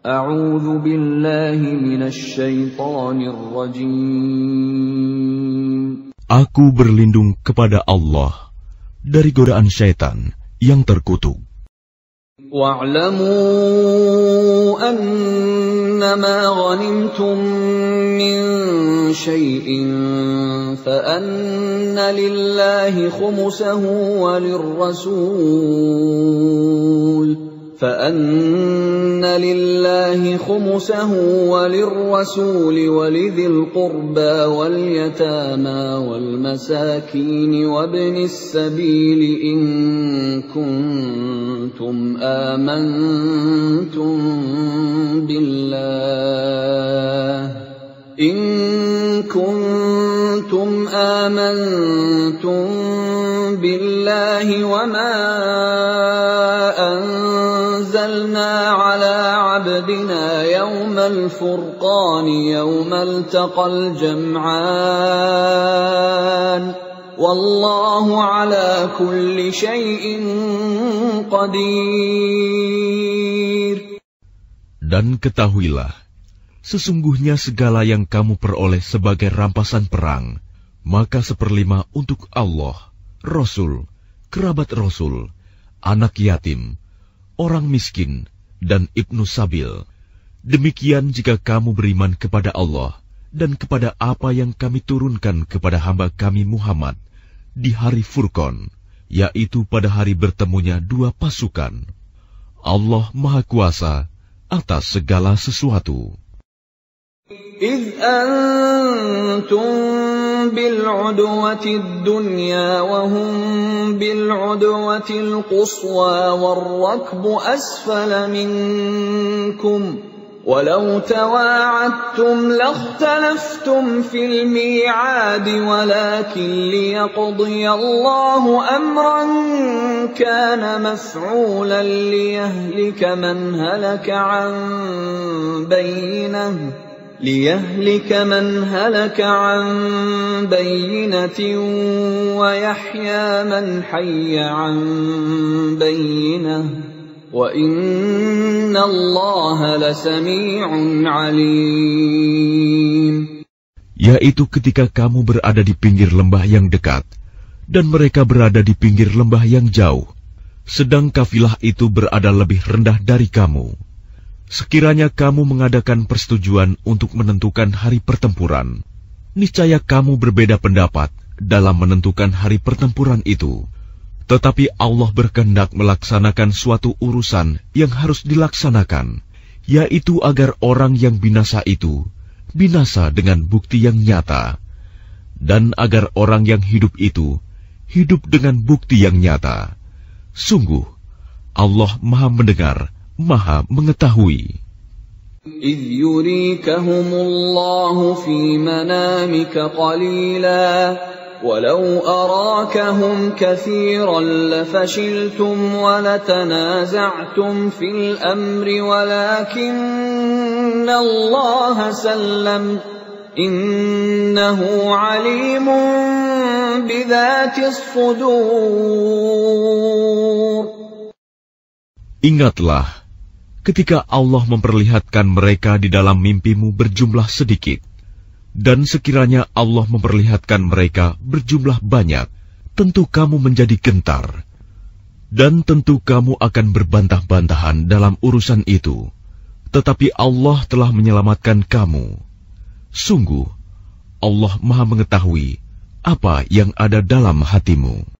A'udzu billahi minasy syaithanir rajim. Aku berlindung kepada Allah dari godaan syaitan yang terkutuk. Wa'lamu annama ghanimtum min syai'in fa anna lillahi khumsahu wa lirrasul فأن لله خمسه وللرسول ولذي القربى واليتامى والمساكين وابن السبيل إن كنتم آمنتم بالله وما أنزلنا على عبدنا يوم الفرقان يوم التقى الجمعان والله على كل شيء قدير. Dan ketahuilah, sesungguhnya segala yang kamu peroleh sebagai rampasan perang, maka 1/5 untuk Allah, Rasul, kerabat Rasul, anak yatim, orang miskin, dan ibnu sabil. Demikian jika kamu beriman kepada Allah dan kepada apa yang kami turunkan kepada hamba kami Muhammad di hari Furqan, yaitu pada hari bertemunya dua pasukan. Allah Maha Kuasa atas segala sesuatu. إذ أنتم بالعدوة الدنيا وهم بالعدوة القصوى والركب أسفل منكم ولو تواعدتم لاختلفتم في الميعاد ولكن ليقضي الله أمرا كان مفعولا ليهلك من هلك عن بينة ويحيى من حي عن بينة وإن الله لسميع عليم. Yaitu ketika kamu berada di pinggir lembah yang dekat dan mereka berada di pinggir lembah yang jauh, sedang kafilah itu berada lebih rendah dari kamu. Sekiranya kamu mengadakan persetujuan untuk menentukan hari pertempuran, niscaya kamu berbeda pendapat dalam menentukan hari pertempuran itu. Tetapi Allah berkehendak melaksanakan suatu urusan yang harus dilaksanakan, yaitu agar orang yang binasa itu binasa dengan bukti yang nyata, dan agar orang yang hidup itu hidup dengan bukti yang nyata. Sungguh, Allah Maha Mendengar, Maha Mengetahui. إذ يريكهم الله في منامك قليلا ولو أراكهم كثيرا لفشلتم ولتنازعتم في الأمر ولكن الله سلم إنه عليم بذات الصدور. Ingatlah ketika Allah memperlihatkan mereka di dalam mimpimu berjumlah sedikit, dan sekiranya Allah memperlihatkan mereka berjumlah banyak, tentu kamu menjadi gentar, dan tentu kamu akan berbantah-bantahan dalam urusan itu. Tetapi Allah telah menyelamatkan kamu. Sungguh, Allah Maha Mengetahui apa yang ada dalam hatimu.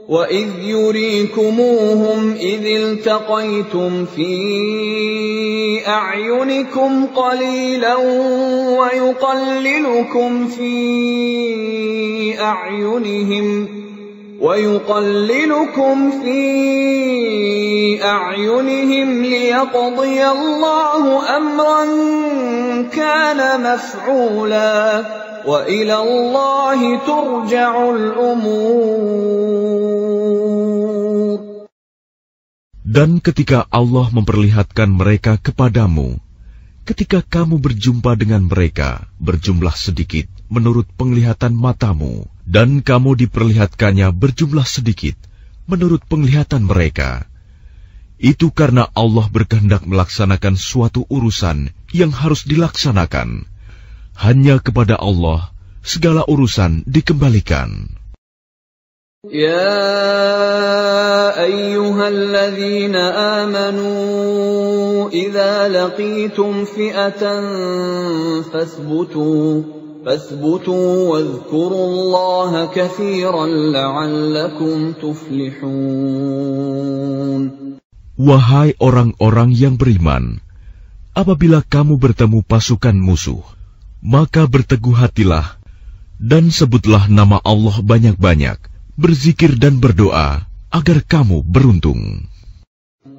وَإِذْ يُرِيكُمُوهُمْ إِذِ الْتَقَيْتُمْ فِي أَعْيُنِكُمْ قَلِيلًا وَيُقَلِّلُكُمْ فِي أَعْيُنِهِمْ لِيَقْضِيَ اللَّهُ أَمْرًا كَانَ مَفْعُولًا وَإِلَى اللَّهِ تُرْجَعُ الْأُمُورُ. Dan ketika Allah memperlihatkan mereka kepadamu, ketika kamu berjumpa dengan mereka berjumlah sedikit menurut penglihatan matamu, dan kamu diperlihatkannya berjumlah sedikit menurut penglihatan mereka, Itu karena Allah berkehendak melaksanakan suatu urusan yang harus dilaksanakan. Hanya kepada Allah segala urusan dikembalikan. Ya ayyuhalladzina amanu idza laqitum fi'atan fathbutu wadhkurullaha katsiran la'allakum tuflihun. Wahai orang-orang yang beriman, apabila kamu bertemu pasukan musuh, maka berteguh hatilah dan sebutlah nama Allah banyak-banyak, berzikir dan berdoa agar kamu beruntung.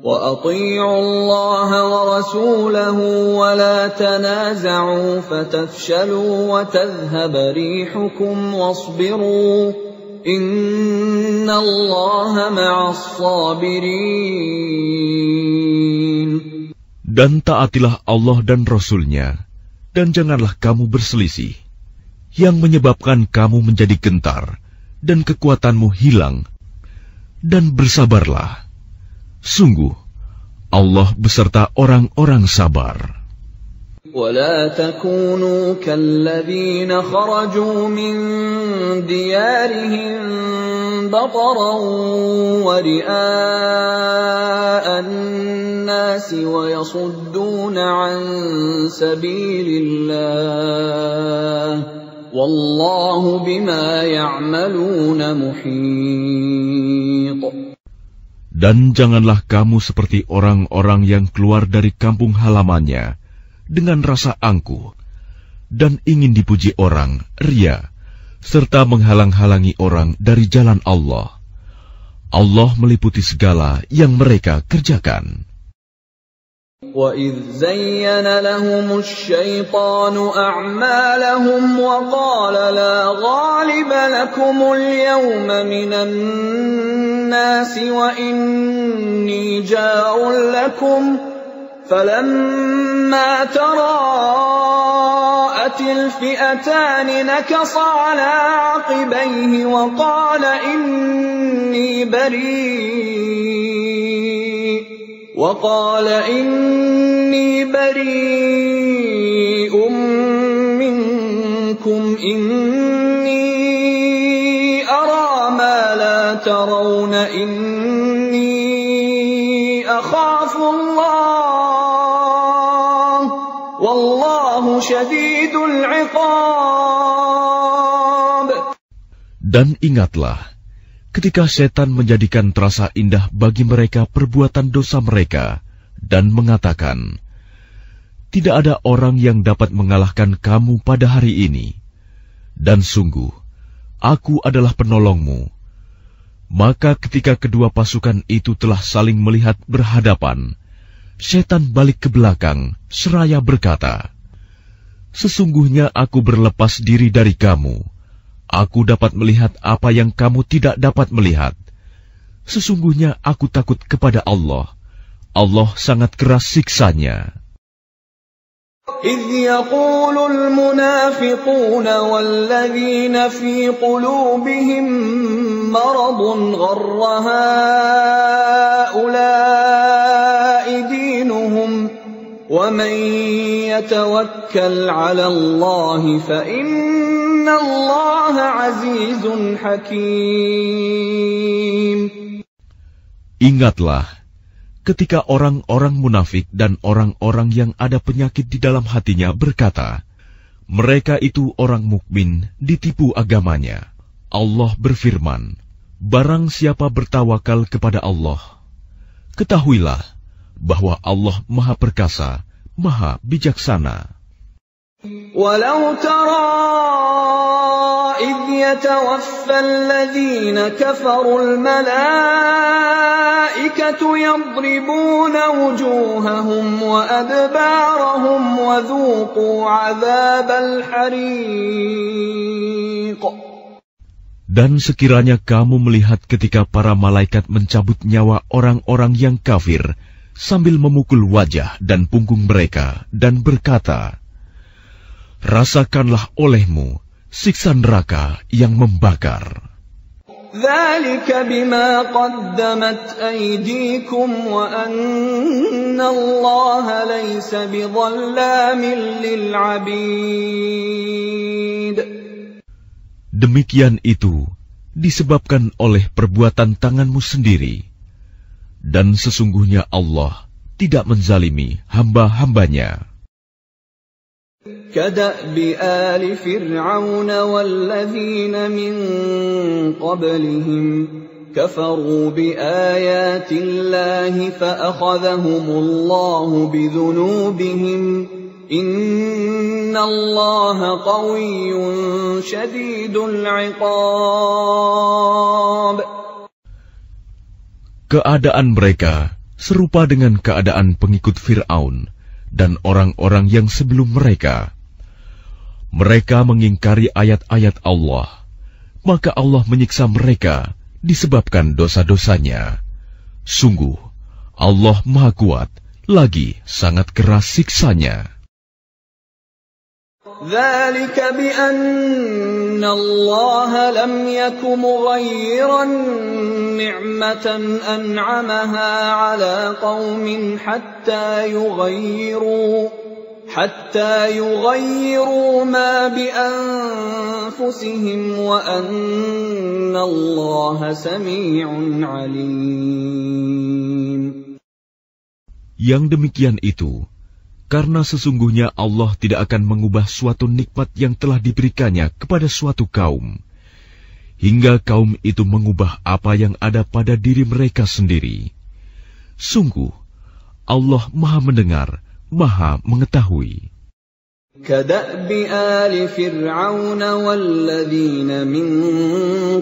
Wa athi'u Allah wa rasulahu wa la tanaza'u fatafshalu wa tadhhab rihukum wasbiru innallaha ma'as sabirin. Dan taatilah Allah dan Rasul-Nya, dan janganlah kamu berselisih, yang menyebabkan kamu menjadi gentar dan kekuatanmu hilang, dan bersabarlah. Sungguh, Allah beserta orang-orang sabar. ولا تكونوا كالذين خرجوا من ديارهم بطرا ورئاء الناس ويصدون عن سبيل الله والله بما يعملون محيط. Dan janganlah kamu seperti orang-orang yang keluar dari kampung halamannya dengan rasa angkuh, dan ingin dipuji orang, ria, serta menghalang-halangi orang dari jalan Allah. Allah meliputi segala yang mereka kerjakan. وَإِذْ زَيَّنَ لَهُمُ الشَّيْطَانُ أَعْمَالَهُمْ وَقَالَ لَا غَالِبَ لَكُمُ الْيَوْمَ مِنَ النَّاسِ وَإِنِّي جَارٌ لَكُمْ فَلَمَّا تَرَاءَتِ الْفِئَتَانِ نَكَصَ عَلَى عَقِبَيْهِ وَقَالَ إِنِّي بَرِيءٌ مِّنكُمْ إِنِّي أَرَىٰ مَا لَا تَرَوْنَ إِنِّي أَخَافُ اللَّهَ وَاللَّهُ شَدِيدُ الْعِقَابِ. Dan ingatlah, ketika setan menjadikan terasa indah bagi mereka perbuatan dosa mereka, dan mengatakan, tidak ada orang yang dapat mengalahkan kamu pada hari ini, dan sungguh, aku adalah penolongmu. Maka ketika kedua pasukan itu telah saling melihat berhadapan, setan balik ke belakang, seraya berkata, sesungguhnya aku berlepas diri dari kamu. Aku dapat melihat apa yang kamu tidak dapat melihat. Sesungguhnya aku takut kepada Allah. Allah sangat keras siksanya. إِذْ يَقُولُ الْمُنَافِقُونَ وَالَّذِينَ فِي قُلُوبِهِم مَّرَضٌ غَرَّ هَٰؤُلَاءِ دِينُهُمْ وَمَن يَتَوَكَّلْ عَلَى اللَّهِ فَإِنَّ اللَّهَ عَزِيزٌ حَكِيمٌ. Ingatlah, ketika orang-orang munafik dan orang-orang yang ada penyakit di dalam hatinya berkata, mereka itu orang mukmin ditipu agamanya. Allah berfirman, barang siapa bertawakal kepada Allah, ketahuilah bahwa Allah Maha Perkasa, Maha Bijaksana. Walau tara idh yatawaffa alladhina kafaru al-malaikatu yadribuna wujuhahum wa adbarahum wa dhuqu 'adzabal hariq. Dan sekiranya kamu melihat ketika para malaikat mencabut nyawa orang-orang yang kafir sambil memukul wajah dan punggung mereka dan berkata, rasakanlah olehmu siksa neraka yang membakar. ذلك بما قدمت أيديكم وأن الله ليس بظلام للعبيد. Demikian itu disebabkan oleh perbuatan tanganmu sendiri, dan sesungguhnya Allah tidak menzalimi hamba-hambanya. كدأب آل فرعون والذين من قبلهم كفروا بآيات الله فأخذهم الله بذنوبهم إن الله قوي شديد العقاب. Keadaan mereka serupa dengan keadaan pengikut Fir'aun dan orang-orang yang sebelum mereka. Mereka mengingkari ayat-ayat Allah, maka Allah menyiksa mereka disebabkan dosa-dosanya. Sungguh, Allah Maha Kuat, lagi sangat keras siksanya. ذلك بأن الله لم يك مغيرا نعمة أنعمها على قوم حتى يغيروا ما بأنفسهم وأن الله سميع عليم. Yang demikian itu karena sesungguhnya Allah tidak akan mengubah suatu nikmat yang telah diberikannya kepada suatu kaum, hingga kaum itu mengubah apa yang ada pada diri mereka sendiri. Sungguh, Allah Maha Mendengar, Maha Mengetahui. كدأب آل فرعون والذين من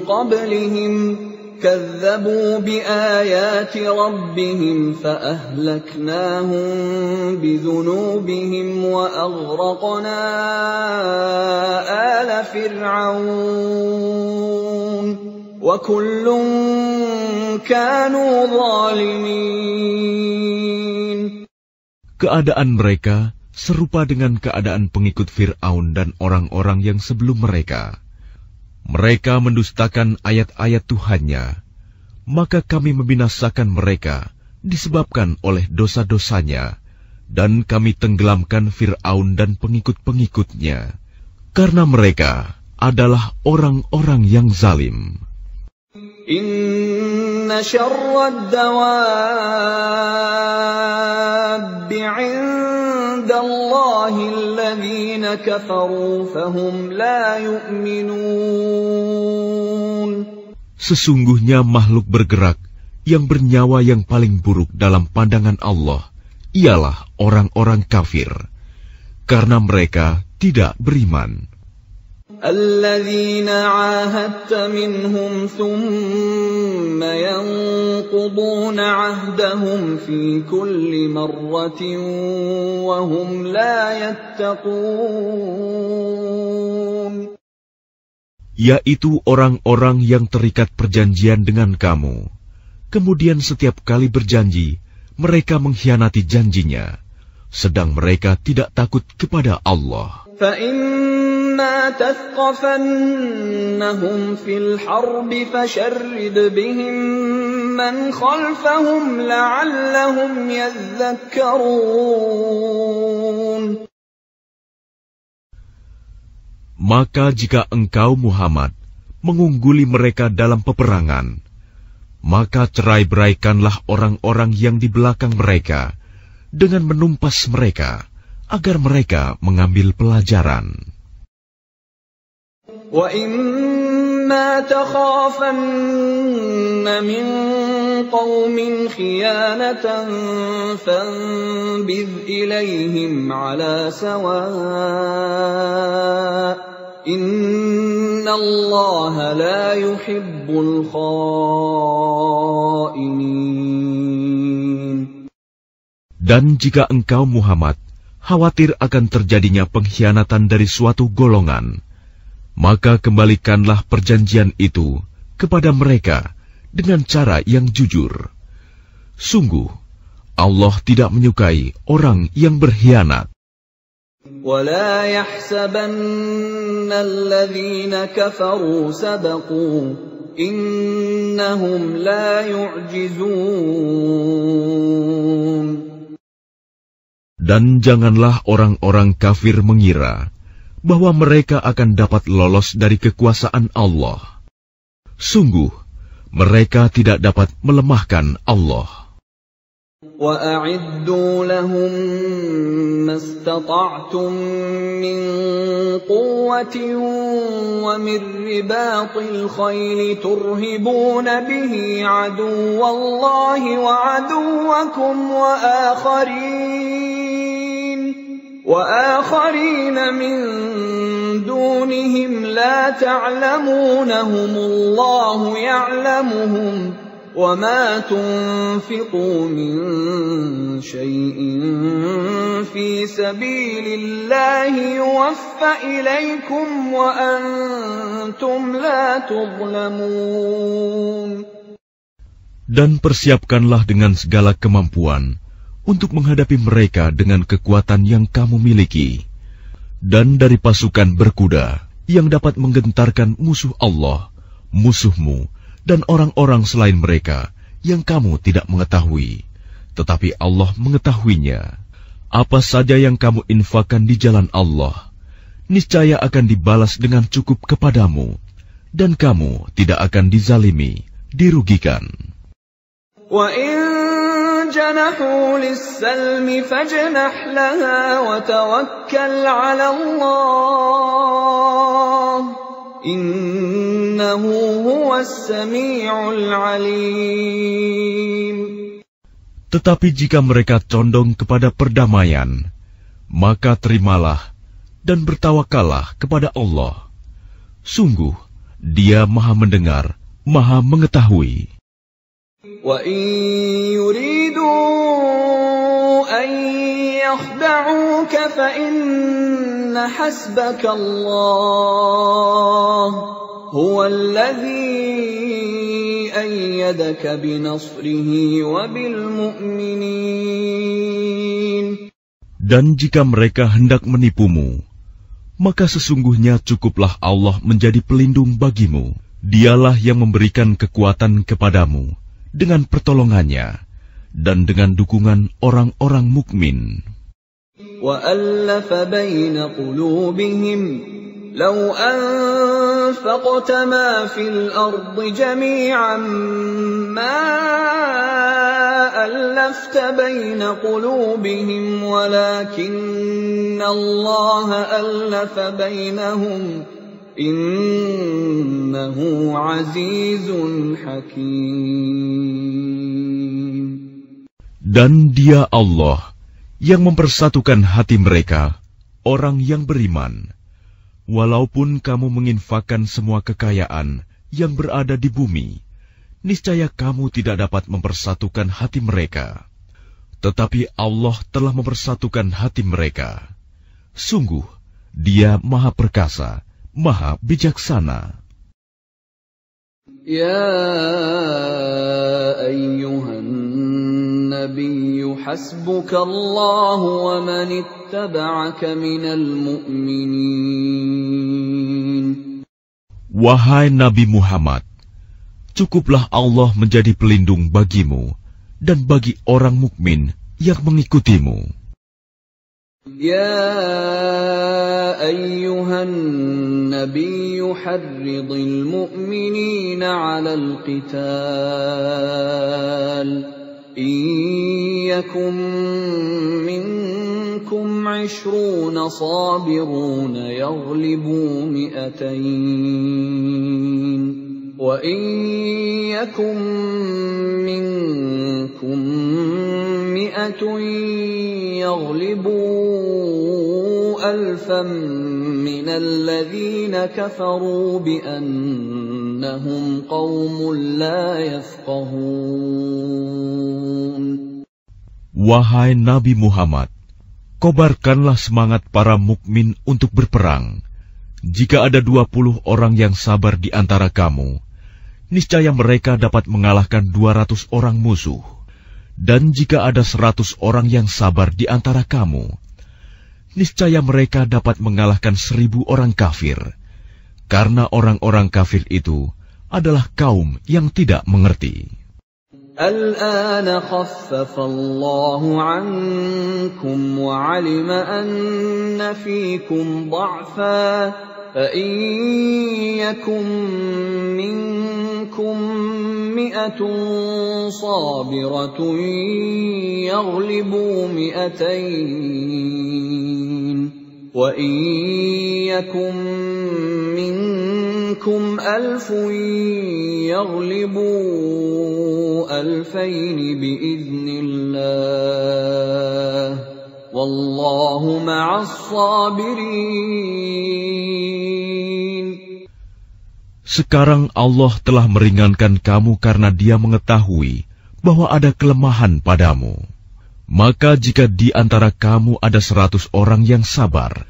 قبلهم كذبوا بآيات ربهم فأهلكناهم بذنوبهم وأغرقنا آل فرعون وكل كانوا ظالمين. Keadaan mereka serupa dengan keadaan pengikut Fir'aun dan orang-orang yang sebelum mereka. Mereka mendustakan ayat-ayat Tuhannya, maka kami membinasakan mereka disebabkan oleh dosa-dosanya, dan kami tenggelamkan Fir'aun dan pengikut-pengikutnya, karena mereka adalah orang-orang yang zalim. Inna syarrad dawab 'indallahi alladhina kafaru fahum la yu'minun. Sesungguhnya makhluk bergerak yang bernyawa yang paling buruk dalam pandangan Allah ialah orang-orang kafir, karena mereka tidak beriman. الذين عاهدت منهم ثم ينقضون عهدهم في كل مرة وهم لا يتقون. Yaitu orang-orang yang terikat perjanjian dengan kamu, kemudian setiap kali berjanji mereka mengkhianati janjinya, sedang mereka tidak takut kepada Allah. فَإِمَّا تَثْقَفَنَّهُمْ فِي الْحَرْبِ فَشَرِّدْ بِهِمْ مَنْ خَلْفَهُمْ لَعَلَّهُمْ يَذَّكَّرُونَ. Maka jika engkau Muhammad mengungguli mereka dalam peperangan, maka cerai-beraikanlah orang-orang yang di belakang mereka dengan menumpas mereka, agar mereka mengambil pelajaran. وَإِمَّا تَخَافَنَّ مِنْ قَوْمٍ خِيَانَةً فَانبِذْ إِلَيْهِمْ عَلَى سَوَاءٍ إِنَّ اللَّهَ لَا يُحِبُّ الْخَائِنِينَ. Dan jika engkau Muhammad khawatir akan terjadinya pengkhianatan dari suatu golongan, maka kembalikanlah perjanjian itu kepada mereka dengan cara yang jujur. Sungguh, Allah tidak menyukai orang yang berkhianat. وَلَا يَحْسَبَنَّ الَّذِينَ كَفَرُوا سَبَقُوا إنهم لا يعجزون. Dan janganlah orang-orang kafir mengira bahwa mereka akan dapat lolos dari kekuasaan Allah. Sungguh, mereka tidak dapat melemahkan Allah. وَأَعِدُّوا لَهُم مَّا اسْتَطَعْتُم مِّن قُوَّةٍ وَمِن رِّبَاطِ الْخَيْلِ تُرْهِبُونَ بِهِ عَدُوَّ اللَّهِ وَعَدُوَّكُمْ وَآخَرِينَ مِن دُونِهِمْ لَا تَعْلَمُونَهُمُ اللَّهُ يَعْلَمُهُمْ وَمَا تُنفِقُوا مِن شَيْءٍ فِي سَبِيلِ اللَّهِ يُوَفَّ إِلَيْكُمْ وَأَنتُمْ لَا تُظْلَمُونَ. Dan persiapkanlah dengan segala kemampuan untuk menghadapi mereka dengan kekuatan yang kamu miliki, dan dari pasukan berkuda yang dapat menggentarkan musuh Allah, musuhmu, dan orang-orang selain mereka yang kamu tidak mengetahui, tetapi Allah mengetahuinya. Apa saja yang kamu infakkan di jalan Allah, niscaya akan dibalas dengan cukup kepadamu, dan kamu tidak akan dizalimi, dirugikan. وَإِن جَنَحُوا لِلسَّلْمِ فَاجْنَحْ لَهَا وَتَوَكَّلْ عَلَى اللَّهِ إِنَّهُ هُوَ السَّمِيعُ الْعَلِيمُ. Tetapi jika mereka condong kepada perdamaian, maka terimalah dan bertawakallah kepada Allah. Sungguh, Dia Maha Mendengar, Maha Mengetahui. وَإِن يُرِيدُوا أَن يَخْدَعُوكَ فَإِنَّ حَسْبَكَ اللَّهُ هُوَ الَّذِي أَيَّدَكَ بِنَصْرِهِ وَبِالْمُؤْمِنِينَ. Dan jika mereka hendak menipumu, maka sesungguhnya cukuplah Allah menjadi pelindung bagimu. Dialah yang memberikan kekuatan kepadamu dengan pertolongannya dan dengan dukungan orang-orang mukmin. وَأَلَّفَ بَيْنَ قُلُوبِهِمْ لَوْ أَنفَقْتَ مَا فِي الْأَرْضِ جَمِيعًا مَا أَلَّفْتَ بَيْنَ قُلُوبِهِمْ وَلَكِنَّ اللَّهَ أَلَّفَ بَيْنَهُمْ Innahu azizun hakim. Dan Dia Allah yang mempersatukan hati mereka, orang yang beriman. Walaupun kamu menginfakkan semua kekayaan yang berada di bumi, niscaya kamu tidak dapat mempersatukan hati mereka. Tetapi Allah telah mempersatukan hati mereka. Sungguh, Dia Maha Perkasa, Maha Bijaksana. Ya ayyuhan nabiyyu hasbukallahu wa man ittaba'aka minal mu'minin. Wahai Nabi Muhammad, cukuplah Allah menjadi pelindung bagimu dan bagi orang mukmin yang mengikutimu. يا أيها النبي حرض المؤمنين على القتال إن يكن منكم 20 صابرون يغلبوا 200 وإن يكن منكم 100 يغلبوا 1000 من الذين كفروا بأنهم قوم لا يفقهون. Wahai Nabi Muhammad, kobarkanlah semangat para mukmin untuk berperang. Jika ada 20 orang yang sabar di antara kamu, niscaya mereka dapat mengalahkan 200 orang musuh. Dan jika ada 100 orang yang sabar di antara kamu, niscaya mereka dapat mengalahkan 1000 orang kafir. Karena orang-orang kafir itu adalah kaum yang tidak mengerti. الآن خفف الله عنكم وعلم أن فيكم ضعفا فإن يكن منكم 100 صابرة يغلبوا 200 وإن يكن منكم 1000 يغلبوا 2000 بإذن الله والله مع الصابرين. Sekarang Allah telah meringankan kamu karena Dia mengetahui bahwa ada kelemahan padamu. Maka jika di antara kamu ada 100 orang yang sabar,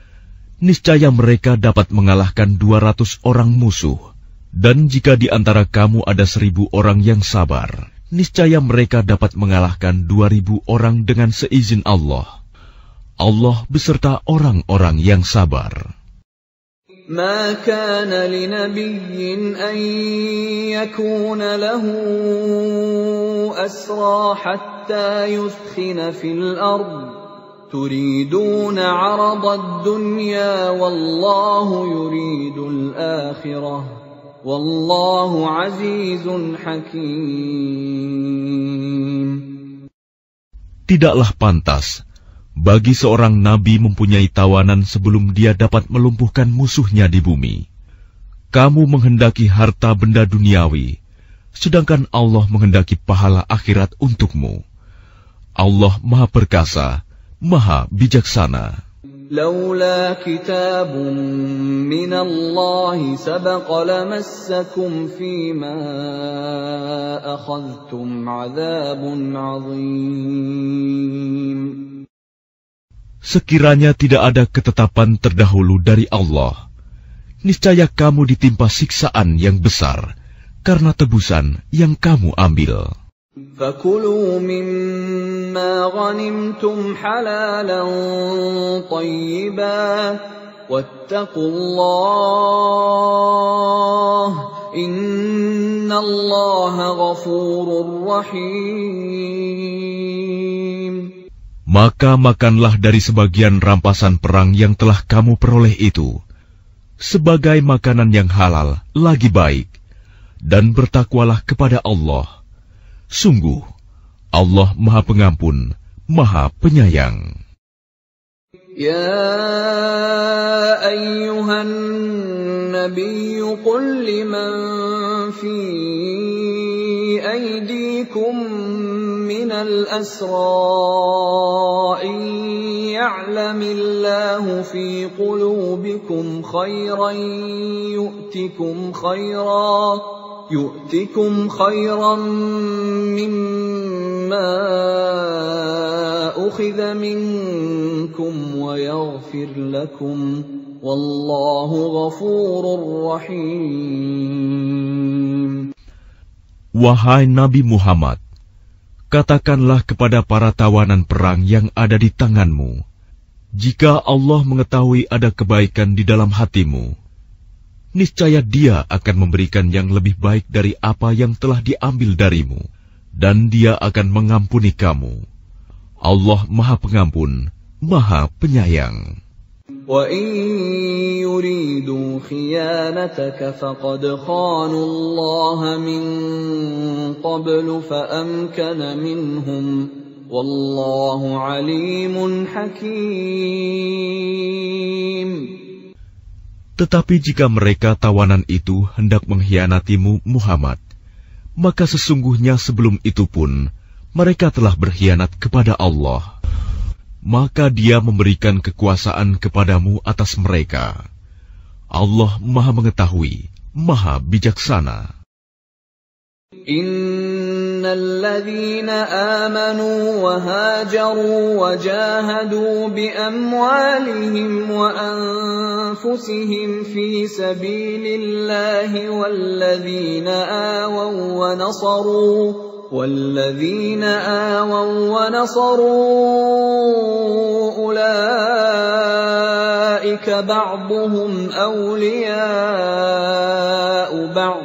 niscaya mereka dapat mengalahkan 200 orang musuh. Dan jika di antara kamu ada 1000 orang yang sabar, niscaya mereka dapat mengalahkan 2000 orang dengan seizin Allah. Allah beserta orang-orang yang sabar. ما كان لنبي أن يكون له أسرى حتى يثخن في الأرض تريدون عرض الدنيا والله يريد الآخرة والله عزيز حكيم. Tidaklah pantas bagi seorang nabi mempunyai tawanan sebelum dia dapat melumpuhkan musuhnya di bumi. Kamu menghendaki harta benda duniawi, sedangkan Allah menghendaki pahala akhirat untukmu. Allah Maha Perkasa, Maha Bijaksana. لولا كتاب من الله سبق لمسكم فيما أخذتم عذاب عظيم. Sekiranya tidak ada ketetapan terdahulu dari Allah, niscaya kamu ditimpa siksaan yang besar karena tebusan yang kamu ambil. فَكُلُوا مِمَّا غَنِمْتُمْ حَلَالًا طَيِّبًا وَاتَّقُوا اللَّهَ إِنَّ اللَّهَ غَفُورٌ رَّحِيمٌ. Maka makanlah dari sebagian rampasan perang yang telah kamu peroleh itu, sebagai makanan yang halal lagi baik, dan bertakwalah kepada Allah. Sungguh, Allah Maha Pengampun, Maha Penyayang. يا أيها النبي قل لمن في أيديكم من الأسرى إن يعلم الله في قلوبكم خيرا يؤتكم خيرا مما أخذ منكم ويغفر لكم والله غفور رحيم. Wahai Nabi Muhammad, katakanlah kepada para tawanan perang yang ada di tanganmu, jika Allah mengetahui ada kebaikan di dalam hatimu, niscaya Dia akan memberikan yang lebih baik dari apa yang telah diambil darimu, dan Dia akan mengampuni kamu. Allah Maha Pengampun, Maha Penyayang. وَإِن يُرِيدُوا خِيَانَتَكَ فَقَدْ خَانُوا اللَّهَ مِن قَبْلُ فَأَمْكَنَ مِنْهُمْ وَاللَّهُ عَلِيمٌ حَكِيمٌ. Tetapi jika mereka tawanan itu hendak mengkhianatimu Muhammad, maka sesungguhnya sebelum itu pun mereka telah berkhianat kepada Allah. Maka Dia memberikan kekuasaan kepadamu atas mereka. Allah Maha Mengetahui, Maha Bijaksana. Innal ladzina amanu wa hajaru wa jahadu bi amwalihim wa anfusihim fi sabilillahi والذين آووا ونصروا أولئك بعضهم أولياء بعض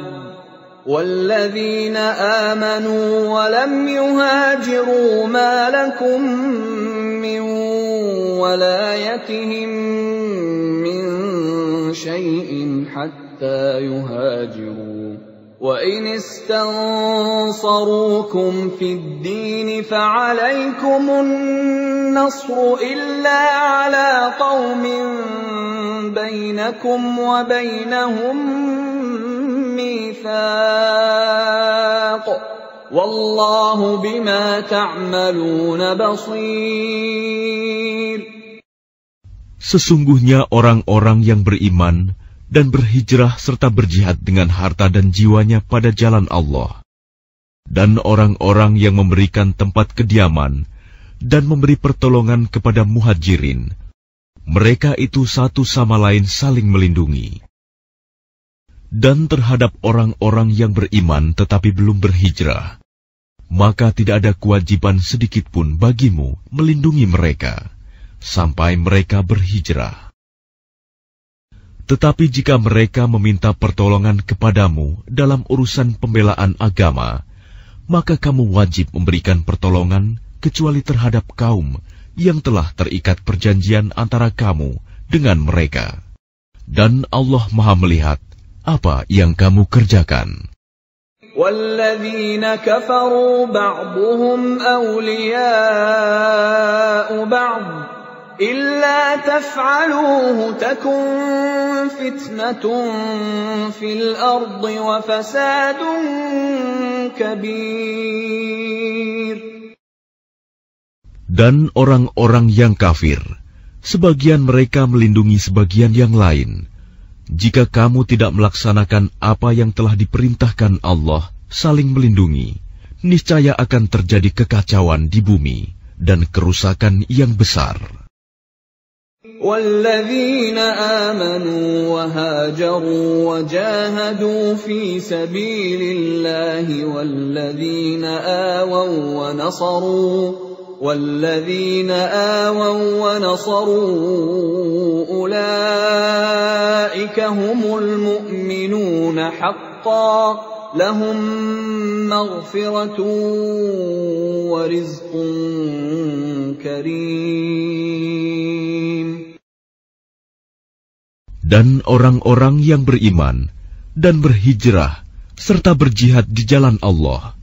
والذين آمنوا ولم يهاجروا ما لكم من ولايتهم من شيء حتى يهاجروا وإن استنصروكم في الدين فعليكم النصر إلا على قوم بينكم وبينهم ميثاق والله بما تعملون بصير. Sesungguhnya orang-orang yang beriman dan berhijrah serta berjihad dengan harta dan jiwanya pada jalan Allah, dan orang-orang yang memberikan tempat kediaman dan memberi pertolongan kepada muhajirin, mereka itu satu sama lain saling melindungi. Dan terhadap orang-orang yang beriman tetapi belum berhijrah, maka tidak ada kewajiban sedikit pun bagimu melindungi mereka sampai mereka berhijrah. Tetapi jika mereka meminta pertolongan kepadamu dalam urusan pembelaan agama, maka kamu wajib memberikan pertolongan kecuali terhadap kaum yang telah terikat perjanjian antara kamu dengan mereka. Dan Allah Maha melihat apa yang kamu kerjakan. وَالَّذِينَ كَفَرُوا بَعْضُهُمْ أَوْلِيَاءُ بَعْضٍ إِلَّا تَفْعَلُوهُ تَكُنْ فِتْنَةٌ فِي الْأَرْضِ وَفَسَادٌ كَبِيرٌ. Dan orang-orang yang kafir, sebagian mereka melindungi sebagian yang lain. Jika kamu tidak melaksanakan apa yang telah diperintahkan Allah, saling melindungi, niscaya akan terjadi kekacauan di bumi dan kerusakan yang besar. وَالَّذِينَ آمَنُوا وَهَاجَرُوا وَجَاهَدُوا فِي سَبِيلِ اللَّهِ وَالَّذِينَ آوَوا وَنَصَرُوا أُولَئِكَ هُمُ الْمُؤْمِنُونَ حَقًّا لَهُمْ مَغْفِرَةٌ وَرِزْقٌ كَرِيمٌ. Dan orang-orang yang beriman dan berhijrah serta berjihad di jalan Allah,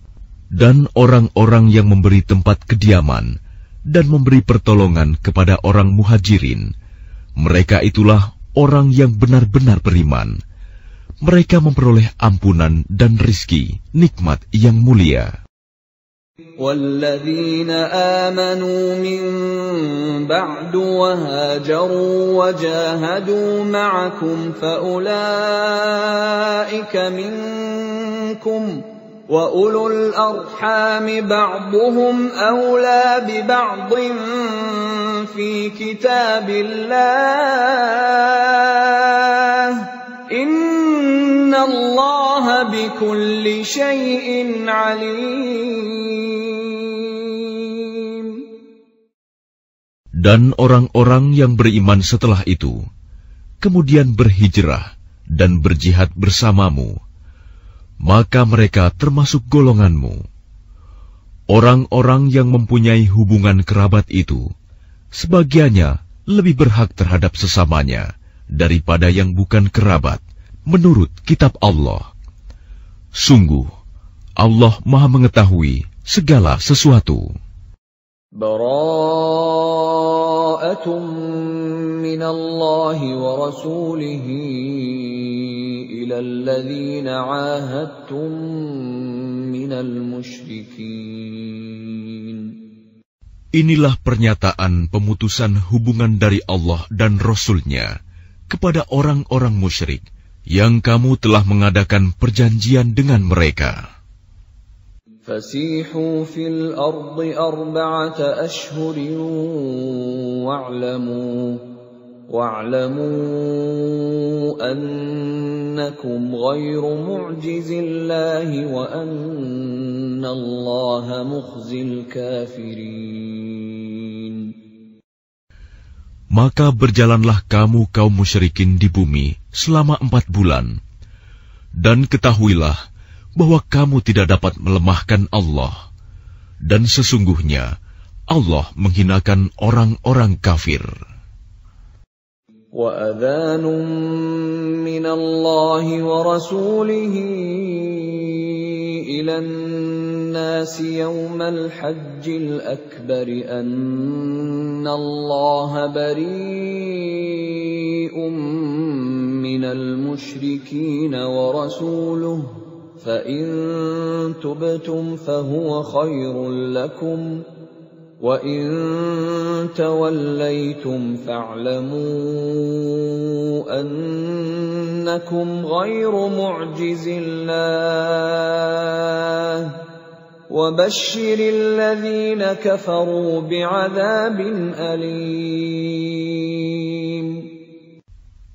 dan orang-orang yang memberi tempat kediaman dan memberi pertolongan kepada orang muhajirin, mereka itulah orang yang benar-benar beriman. Mereka memperoleh ampunan dan rizki, nikmat yang mulia. وَالَّذِينَ آمَنُوا مِن بَعْدُ وَهَاجَرُوا وَجَاهَدُوا مَعَكُمْ فَأُولَئِكَ مِنكُمْ وَأُولُو الْأَرْحَامِ بَعْضُهُمْ أَوْلَى بِبَعْضٍ فِي كِتَابِ اللَّهِ إِنَّ اللَّهَ بِكُلِّ شَيْءٍ عَلِيمٌ. Dan orang-orang yang beriman setelah itu, kemudian berhijrah dan berjihad bersamamu, maka mereka termasuk golonganmu. Orang-orang yang mempunyai hubungan kerabat itu, sebagiannya lebih berhak terhadap sesamanya daripada yang bukan kerabat, menurut kitab Allah. Sungguh, Allah Maha mengetahui segala sesuatu. Bara'atun minallahi wa rasulihi ilal ladzina 'ahadtum minal musyrikin. Inilah pernyataan pemutusan hubungan dari Allah dan Rasul-Nya kepada orang-orang musyrik yang kamu telah mengadakan perjanjian dengan mereka. Fasihu fil ardi 4 ashhurin wa'lamu annakum ghairu mu'jizillahi wa annallaha mukhzil kafirin. Maka berjalanlah kamu kaum musyrikin di bumi selama 4 bulan. Dan ketahuilah bahwa kamu tidak dapat melemahkan Allah, dan sesungguhnya Allah menghinakan orang-orang kafir. وَأَذَانٌ مِّنَ اللَّهِ وَرَسُولِهِ إِلَى النَّاسِ يَوْمَ الْحَجِّ الْأَكْبَرِ أَنَّ اللَّهَ بَرِيءٌ مِّنَ الْمُشْرِكِينَ وَرَسُولُهُ فَإِن تُبْتُمْ فَهُوَ خَيْرٌ لَّكُمْ وَإِن تَوَلَّيْتُمْ فَاعْلَمُوا أَنَّكُمْ غَيْرُ مُعْجِزِ اللَّهِ وَبَشِّرِ الَّذِينَ كَفَرُوا بِعَذَابٍ أَلِيمٍ.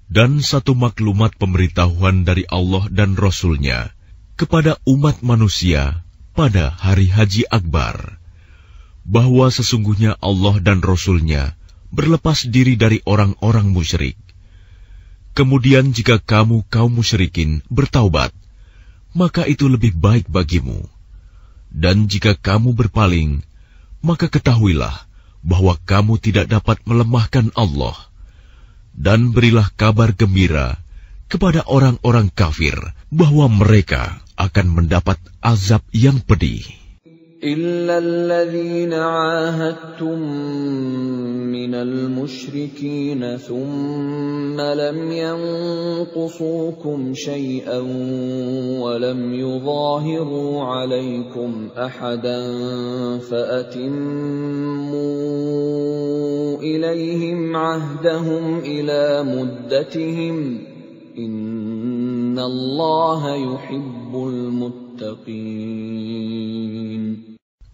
Dan satu maklumat pemberitahuan dari Allah dan Rasul-Nya kepada umat manusia pada hari Haji Akbar, bahwa sesungguhnya Allah dan Rasul-Nya berlepas diri dari orang-orang musyrik. Kemudian jika kamu kaum musyrikin bertaubat, maka itu lebih baik bagimu. Dan jika kamu berpaling, maka ketahuilah bahwa kamu tidak dapat melemahkan Allah. Dan berilah kabar gembira kepada orang-orang kafir bahwa mereka akan mendapat azab yang pedih. إِلَّا الَّذِينَ عَاهَدتُّم مِّنَ الْمُشْرِكِينَ ثُمَّ لَمْ يَنقُصُوكُمْ شَيْئًا وَلَمْ يُظَاهِرُوا عَلَيْكُمْ أَحَدًا فَأَتِمُّوا إِلَيْهِمْ عَهْدَهُمْ إِلَى مُدَّتِهِمْ إِنَّ اللَّهَ يُحِبُّ الْمُتَّقِينَ.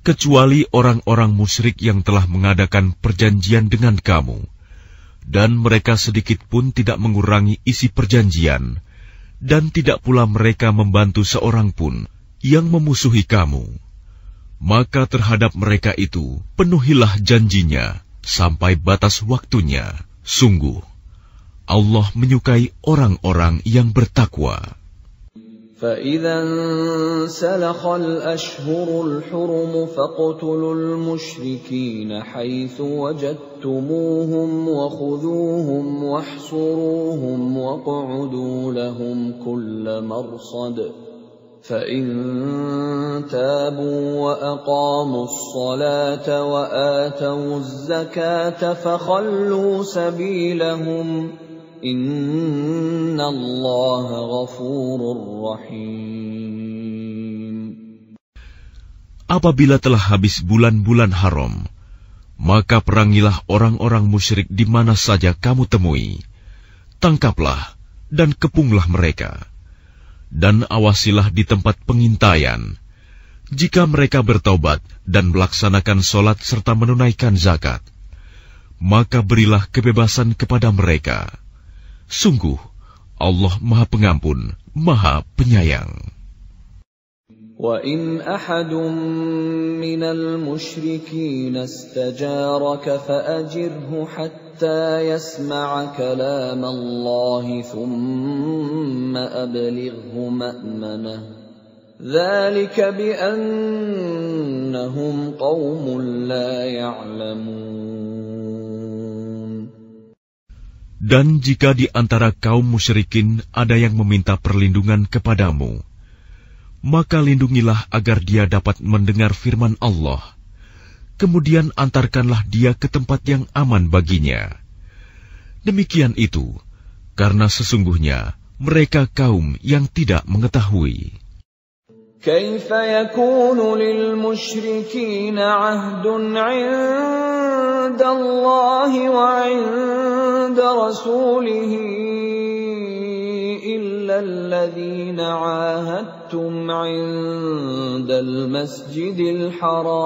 Kecuali orang-orang musyrik yang telah mengadakan perjanjian dengan kamu, dan mereka sedikit pun tidak mengurangi isi perjanjian, dan tidak pula mereka membantu seorang pun yang memusuhi kamu. Maka terhadap mereka itu penuhilah janjinya sampai batas waktunya. Sungguh, Allah menyukai orang-orang yang bertakwa. فَإِذَا انسَلَخَ الْأَشْهُرُ الْحُرُمُ فَاقْتُلُوا الْمُشْرِكِينَ حَيْثُ وَجَدتُّمُوهُمْ وَخُذُوهُمْ وَاحْصُرُوهُمْ وَاقْعُدُوا لَهُمْ كُلَّ مَرْصَدٍ فَإِن تَابُوا وَأَقَامُوا الصَّلَاةَ وَآتَوُا الزَّكَاةَ فَخَلُّوا سَبِيلَهُمْ Inna Allah ghafurur rahim. Apabila telah habis bulan-bulan haram, maka perangilah orang-orang musyrik di mana saja kamu temui. Tangkaplah dan kepunglah mereka. Dan awasilah di tempat pengintaian. Jika mereka bertaubat dan melaksanakan sholat serta menunaikan zakat, maka berilah kebebasan kepada mereka. Sungguh, Allah Maha Pengampun, Maha Penyayang. وَإِنْ أَحَدٌ مِّنَ الْمُشْرِكِينَ اسْتَجَارَكَ فَأَجِرْهُ حَتَّى يَسْمَعَ كَلَامَ اللَّهِ ثُمَّ أَبْلِغْهُ مَأْمَنَهُ ذَلِكَ بِأَنَّهُمْ قَوْمٌ لَّا يَعْلَمُونَ. Dan jika di antara kaum musyrikin ada yang meminta perlindungan kepadamu, maka lindungilah agar dia dapat mendengar firman Allah. Kemudian antarkanlah dia ke tempat yang aman baginya. Demikian itu, karena sesungguhnya mereka kaum yang tidak mengetahui. كيف يكون للمشركين عهد عند الله وعند رسوله إلا الذين عاهدتم عند المسجد الحرام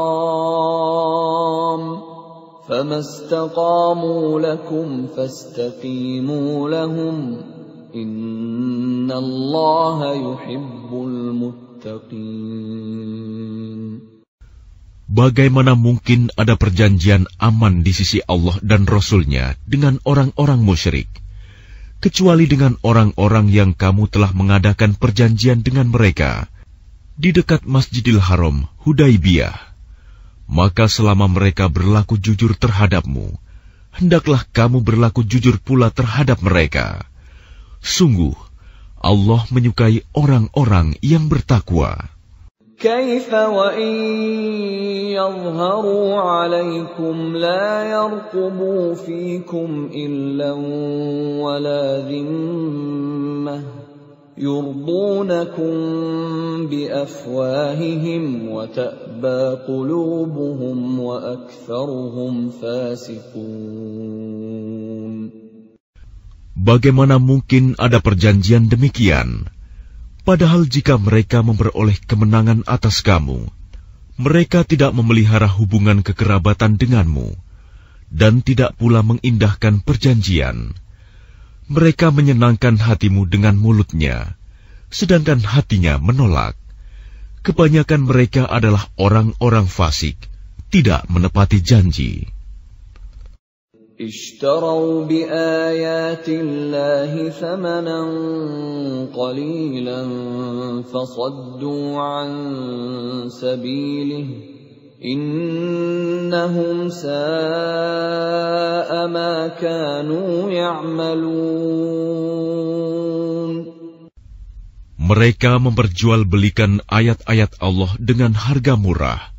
فما استقاموا لكم فاستقيموا لهم إن الله يحب المتقين. Bagaimana mungkin ada perjanjian aman di sisi Allah dan Rasul-Nya dengan orang-orang musyrik, kecuali dengan orang-orang yang kamu telah mengadakan perjanjian dengan mereka, di dekat Masjidil Haram Hudaibiyah. Maka selama mereka berlaku jujur terhadapmu, hendaklah kamu berlaku jujur pula terhadap mereka. Sungguh, Allah menyukai orang-orang yang bertakwa. كيف وإن يظهروا عليكم لا يرقبوا فيكم إلا ولا ذمة يرضونكم بأفواههم وتأبى قلوبهم وأكثرهم فاسقون. Bagaimana mungkin ada perjanjian demikian? Padahal jika mereka memperoleh kemenangan atas kamu, mereka tidak memelihara hubungan kekerabatan denganmu, dan tidak pula mengindahkan perjanjian. Mereka menyenangkan hatimu dengan mulutnya, sedangkan hatinya menolak. Kebanyakan mereka adalah orang-orang fasik, tidak menepati janji. اشتروا بآيات الله ثمنا قليلا فصدوا عن سبيله إنهم ساء ما كانوا يعملون. Mereka memperjualbelikan ayat-ayat Allah dengan harga murah,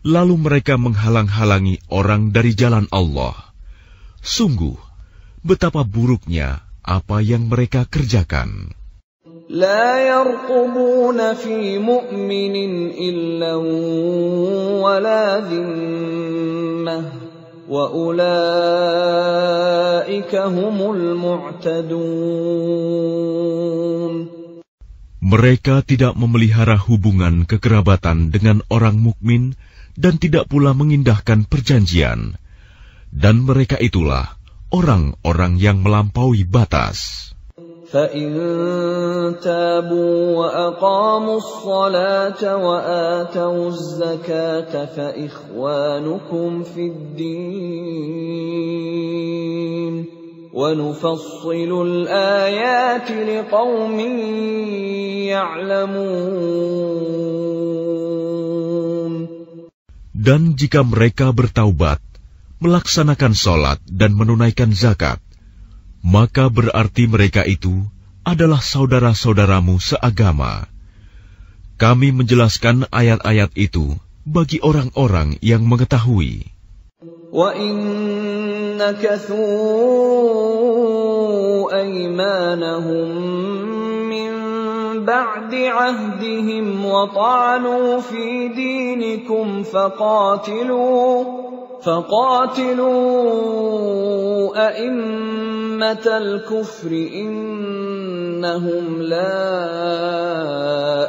lalu mereka menghalang-halangi orang dari jalan Allah. Sungguh, betapa buruknya apa yang mereka kerjakan. لا يرقبون في مؤمن إلا ولا ذمة وأولئك هم المعتدون. Mereka tidak memelihara hubungan kekerabatan dengan orang mukmin dan tidak pula mengindahkan perjanjian. Dan mereka itulah orang-orang yang melampaui batas. فَإِن تَابُوا وَأَقَامُوا الصَّلَاةَ وَآتَوُا الزَّكَاةَ فَإِخْوَانُكُمْ فِي الدِّينِ وَنُفَصِّلُ الْآيَاتِ لِقَوْمٍ يَعْلَمُونَ. Dan jika mereka bertaubat, melaksanakan sholat dan menunaikan zakat, maka berarti mereka itu adalah saudara-saudaramu seagama. Kami menjelaskan ayat-ayat itu bagi orang-orang yang mengetahui. وَإِن نَكَثُوا أَيْمَانَهُم مِّن بَعْدِ عَهْدِهِمْ وَطَعَنُوا فِي دِينِكُمْ فقاتلوا أئمة الكفر إنهم لا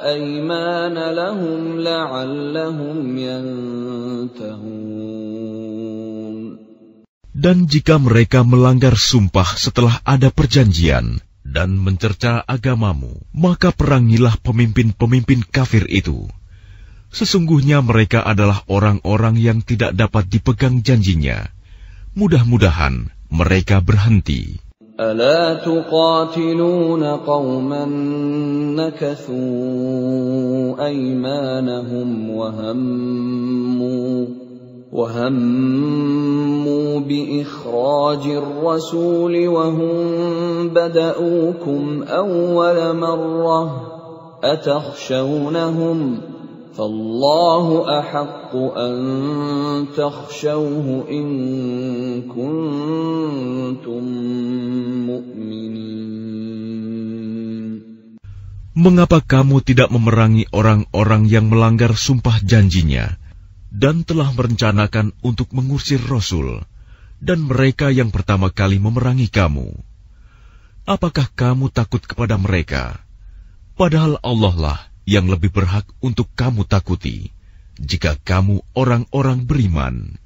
أيمان لهم لعلهم ينتهون. Dan jika mereka melanggar sumpah setelah ada perjanjian dan mencerca agamamu, maka perangilah pemimpin-pemimpin kafir itu. Sesungguhnya mereka adalah orang-orang yang tidak dapat dipegang janjinya. Mudah-mudahan mereka berhenti. ألا تقاتلون قوما نكثوا أيمانهم وهموا بإخراج الرسول وهم بدؤوكم أول مرة أتخشونهم فالله أحق أن تخشوه إن كنتم مؤمنين. Mengapa kamu tidak memerangi orang-orang yang melanggar sumpah janjinya dan telah merencanakan untuk mengusir Rasul dan mereka yang pertama kali memerangi kamu? Apakah kamu takut kepada mereka? Padahal Allah lah yang lebih berhak untuk kamu takuti, jika kamu orang-orang beriman.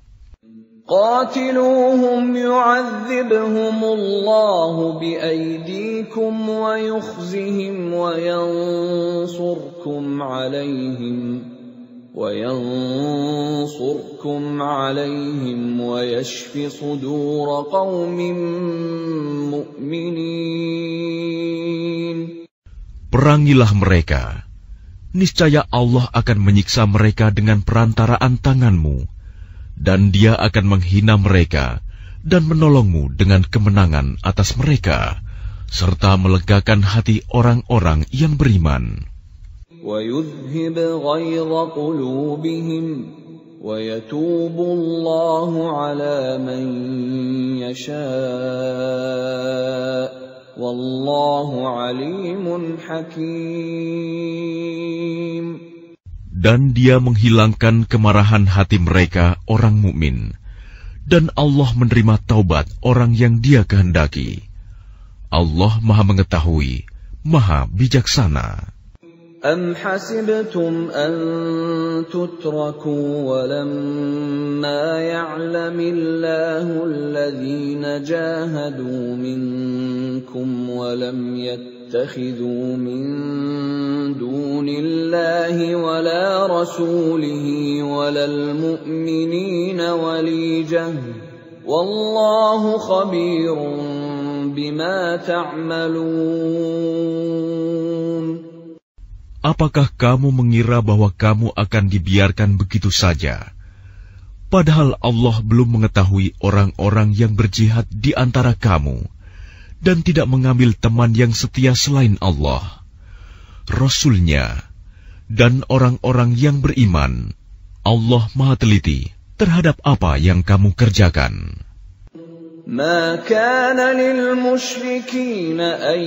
قاتلوهم يعذبهم الله بأيديكم ويخزهم وينصركم عليهم ويشف صدور قوم مؤمنين. Perangilah mereka, niscaya Allah akan menyiksa mereka dengan perantaraan tanganmu, dan Dia akan menghina mereka dan menolongmu dengan kemenangan atas mereka, serta melegakan hati orang-orang yang beriman. وَيُذْهِبْ غَيْظَ قُلُوبِهِمْ وَيَتُوبُ اللَّهُ عَلَى مَن يَشَاءُ وَاللَّهُ عَلِيمٌ حَكِيمٌ. Dan Dia menghilangkan kemarahan hati mereka orang mukmin, dan Allah menerima taubat orang yang Dia kehendaki. Allah Maha Mengetahui, Maha Bijaksana. أَمْ حَسِبْتُمْ أَن تُتْرَكُوا وَلَمَّا يَعْلَمِ اللَّهُ الَّذِينَ جَاهَدُوا مِنكُمْ وَلَمْ يَتَّخِذُوا مِن دُونِ اللَّهِ وَلَا رَسُولِهِ وَلَا الْمُؤْمِنِينَ وَلِيجَةً وَاللَّهُ خَبِيرٌ بِمَا تَعْمَلُونَ. Apakah kamu mengira bahwa kamu akan dibiarkan begitu saja, padahal Allah belum mengetahui orang-orang yang berjihad di antara kamu, dan tidak mengambil teman yang setia selain Allah, Rasul-Nya, dan orang-orang yang beriman? Allah Maha Teliti terhadap apa yang kamu kerjakan. ما كان للمشركين أن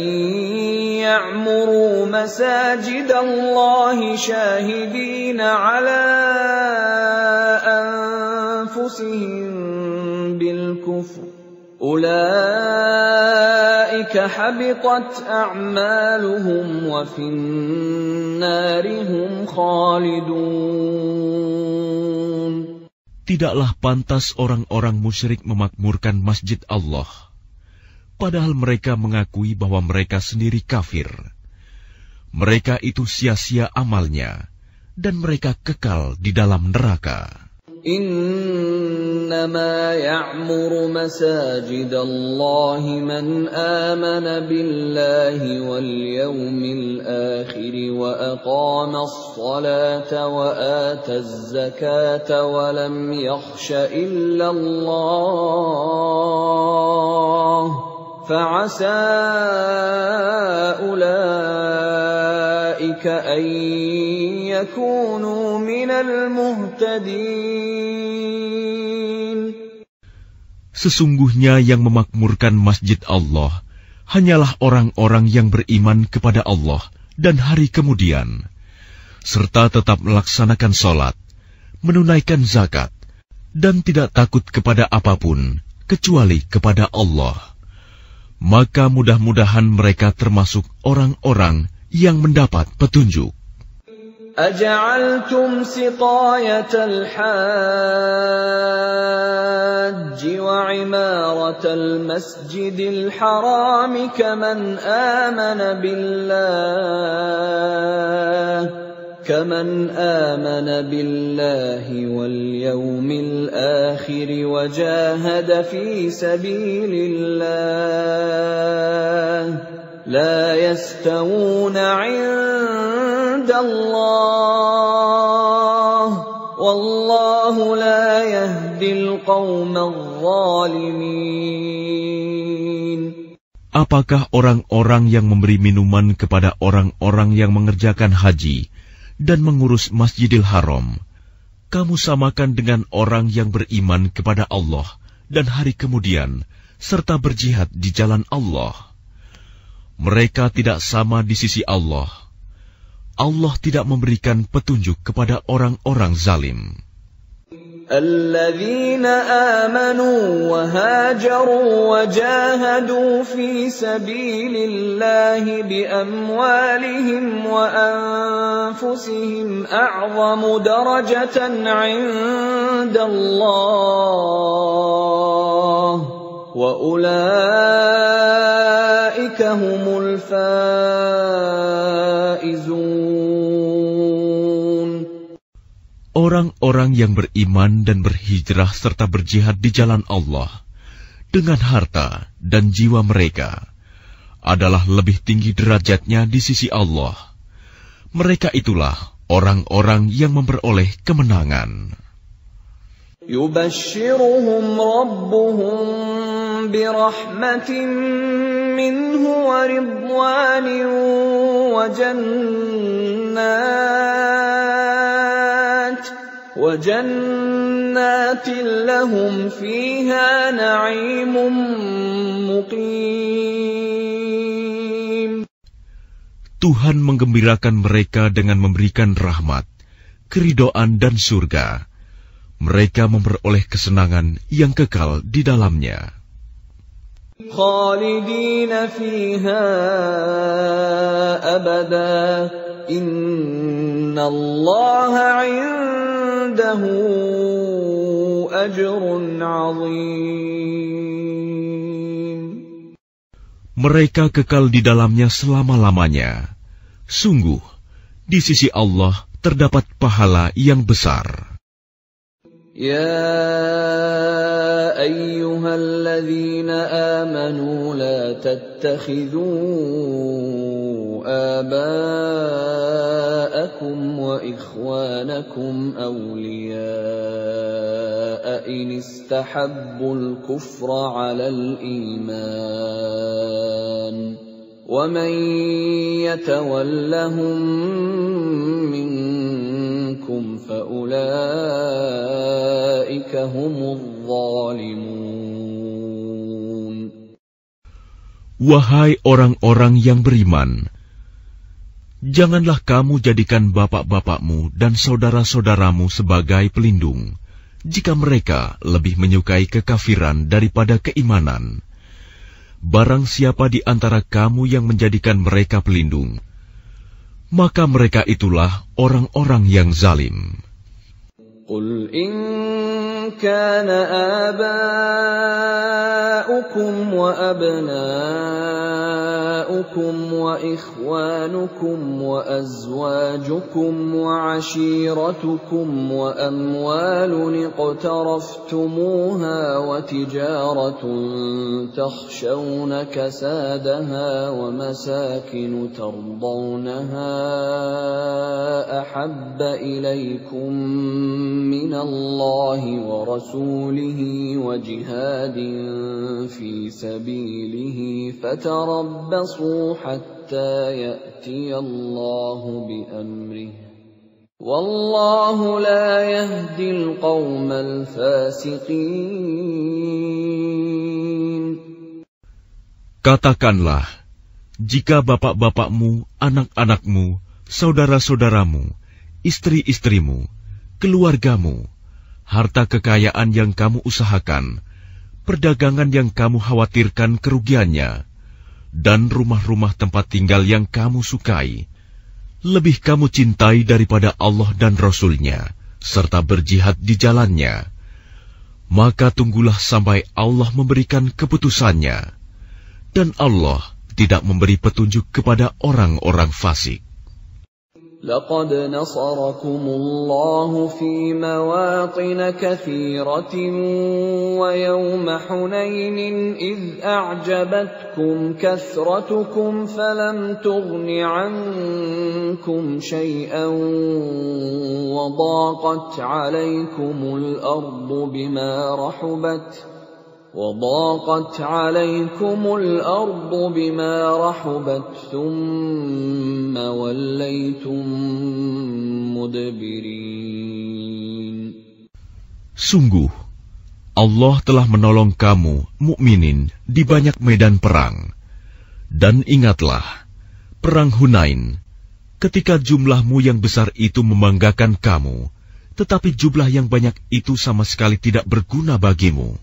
يعمروا مساجد الله شاهدين على أنفسهم بالكفر أولئك حبطت أعمالهم وفي النار هم خالدون. Tidaklah pantas orang-orang musyrik memakmurkan masjid Allah, padahal mereka mengakui bahwa mereka sendiri kafir. Mereka itu sia-sia amalnya, dan mereka kekal di dalam neraka. إنما يعمر مساجد الله من آمن بالله واليوم الآخر وأقام الصلاة وآتى الزكاة ولم يخش إلا الله فعسى أولئك أن يكونوا من المهتدين. Sesungguhnya yang memakmurkan masjid Allah hanyalah orang-orang yang beriman kepada Allah dan hari kemudian, serta tetap melaksanakan sholat, menunaikan zakat, dan tidak takut kepada apapun kecuali kepada Allah. Maka mudah-mudahan mereka termasuk orang-orang yang mendapat petunjuk. أجعلتم سقاية الحاج وعمارة المسجد الحرام كمن آمن بالله واليوم الآخر وجاهد في سبيل الله لا يستوون عند الله والله لا يهدي القوم الظالمين. Apakah orang-orang yang memberi minuman kepada orang-orang yang mengerjakan haji dan mengurus Masjidil Haram, kamu samakan dengan orang yang beriman kepada Allah dan hari kemudian, serta berjihad di jalan Allah? Mereka tidak sama di sisi Allah. Allah tidak memberikan petunjuk kepada orang-orang zalim. الذين آمنوا وهاجروا وجاهدوا في سبيل الله بأموالهم وأنفسهم أعظم درجة عند الله وأولئك هم الفائزون. Orang-orang yang beriman dan berhijrah serta berjihad di jalan Allah dengan harta dan jiwa mereka adalah lebih tinggi derajatnya di sisi Allah. Mereka itulah orang-orang yang memperoleh kemenangan. Yubashshiruhum rabbuhum birahmatin minhu wa ridwanin wa jannatin lahum fiha na'imun muqim. Tuhan menggembirakan mereka dengan memberikan rahmat, keridhaan dan surga. Mereka memperoleh kesenangan yang kekal di dalamnya. Khalidina fiha abada, innallaha 'indahu ajrun 'azim. Mereka kekal di dalamnya selama-lamanya. Sungguh, di sisi Allah terdapat pahala yang besar. Ya ayyuhalladzina amanu la tattakhidhu aba'akum wa ikhwanakum awliya'a in istahabbul kufra 'alal iman wa man yatawallahum minkum faulaika humudz zalimun. Wahai orang-orang yang beriman, janganlah kamu jadikan bapak-bapakmu dan saudara-saudaramu sebagai pelindung, jika mereka lebih menyukai kekafiran daripada keimanan. Barang siapa di antara kamu yang menjadikan mereka pelindung, maka mereka itulah orang-orang yang zalim. Qul in kana aba'ukum wa abna'ukum wa ikhwanukum wa azwajukum wa 'ashiratukum wa amwalun iqtaraftumuha wa tijaratun takhshawna kasadaha wa masakin tardawnaha ahabba ilaykum min Allahi wa rasulihi wa jihadin fi sabilihi fatarabbasu hatta ya'tiya Allahu bi amrihi wallahu la yahdil qawmal fasiqin. Katakanlah, jika bapak-bapakmu, anak-anakmu, saudara-saudaramu, istri-istrimu, keluargamu, harta kekayaan yang kamu usahakan, perdagangan yang kamu khawatirkan kerugiannya, dan rumah-rumah tempat tinggal yang kamu sukai, lebih kamu cintai daripada Allah dan Rasul-Nya, serta berjihad di jalannya, maka tunggulah sampai Allah memberikan keputusannya, dan Allah tidak memberi petunjuk kepada orang-orang fasik. لقد نصركم الله في مواطن كثيرة ويوم حنين إذ أعجبتكم كثرتكم فلم تغن عنكم شيئا وضاقت عليكم الأرض بما رحبت ثم وليتم مدبرين. Sungguh, Allah telah menolong kamu, mukminin, di banyak medan perang. Dan ingatlah, perang Hunain, ketika jumlahmu yang besar itu membanggakan kamu, tetapi jumlah yang banyak itu sama sekali tidak berguna bagimu.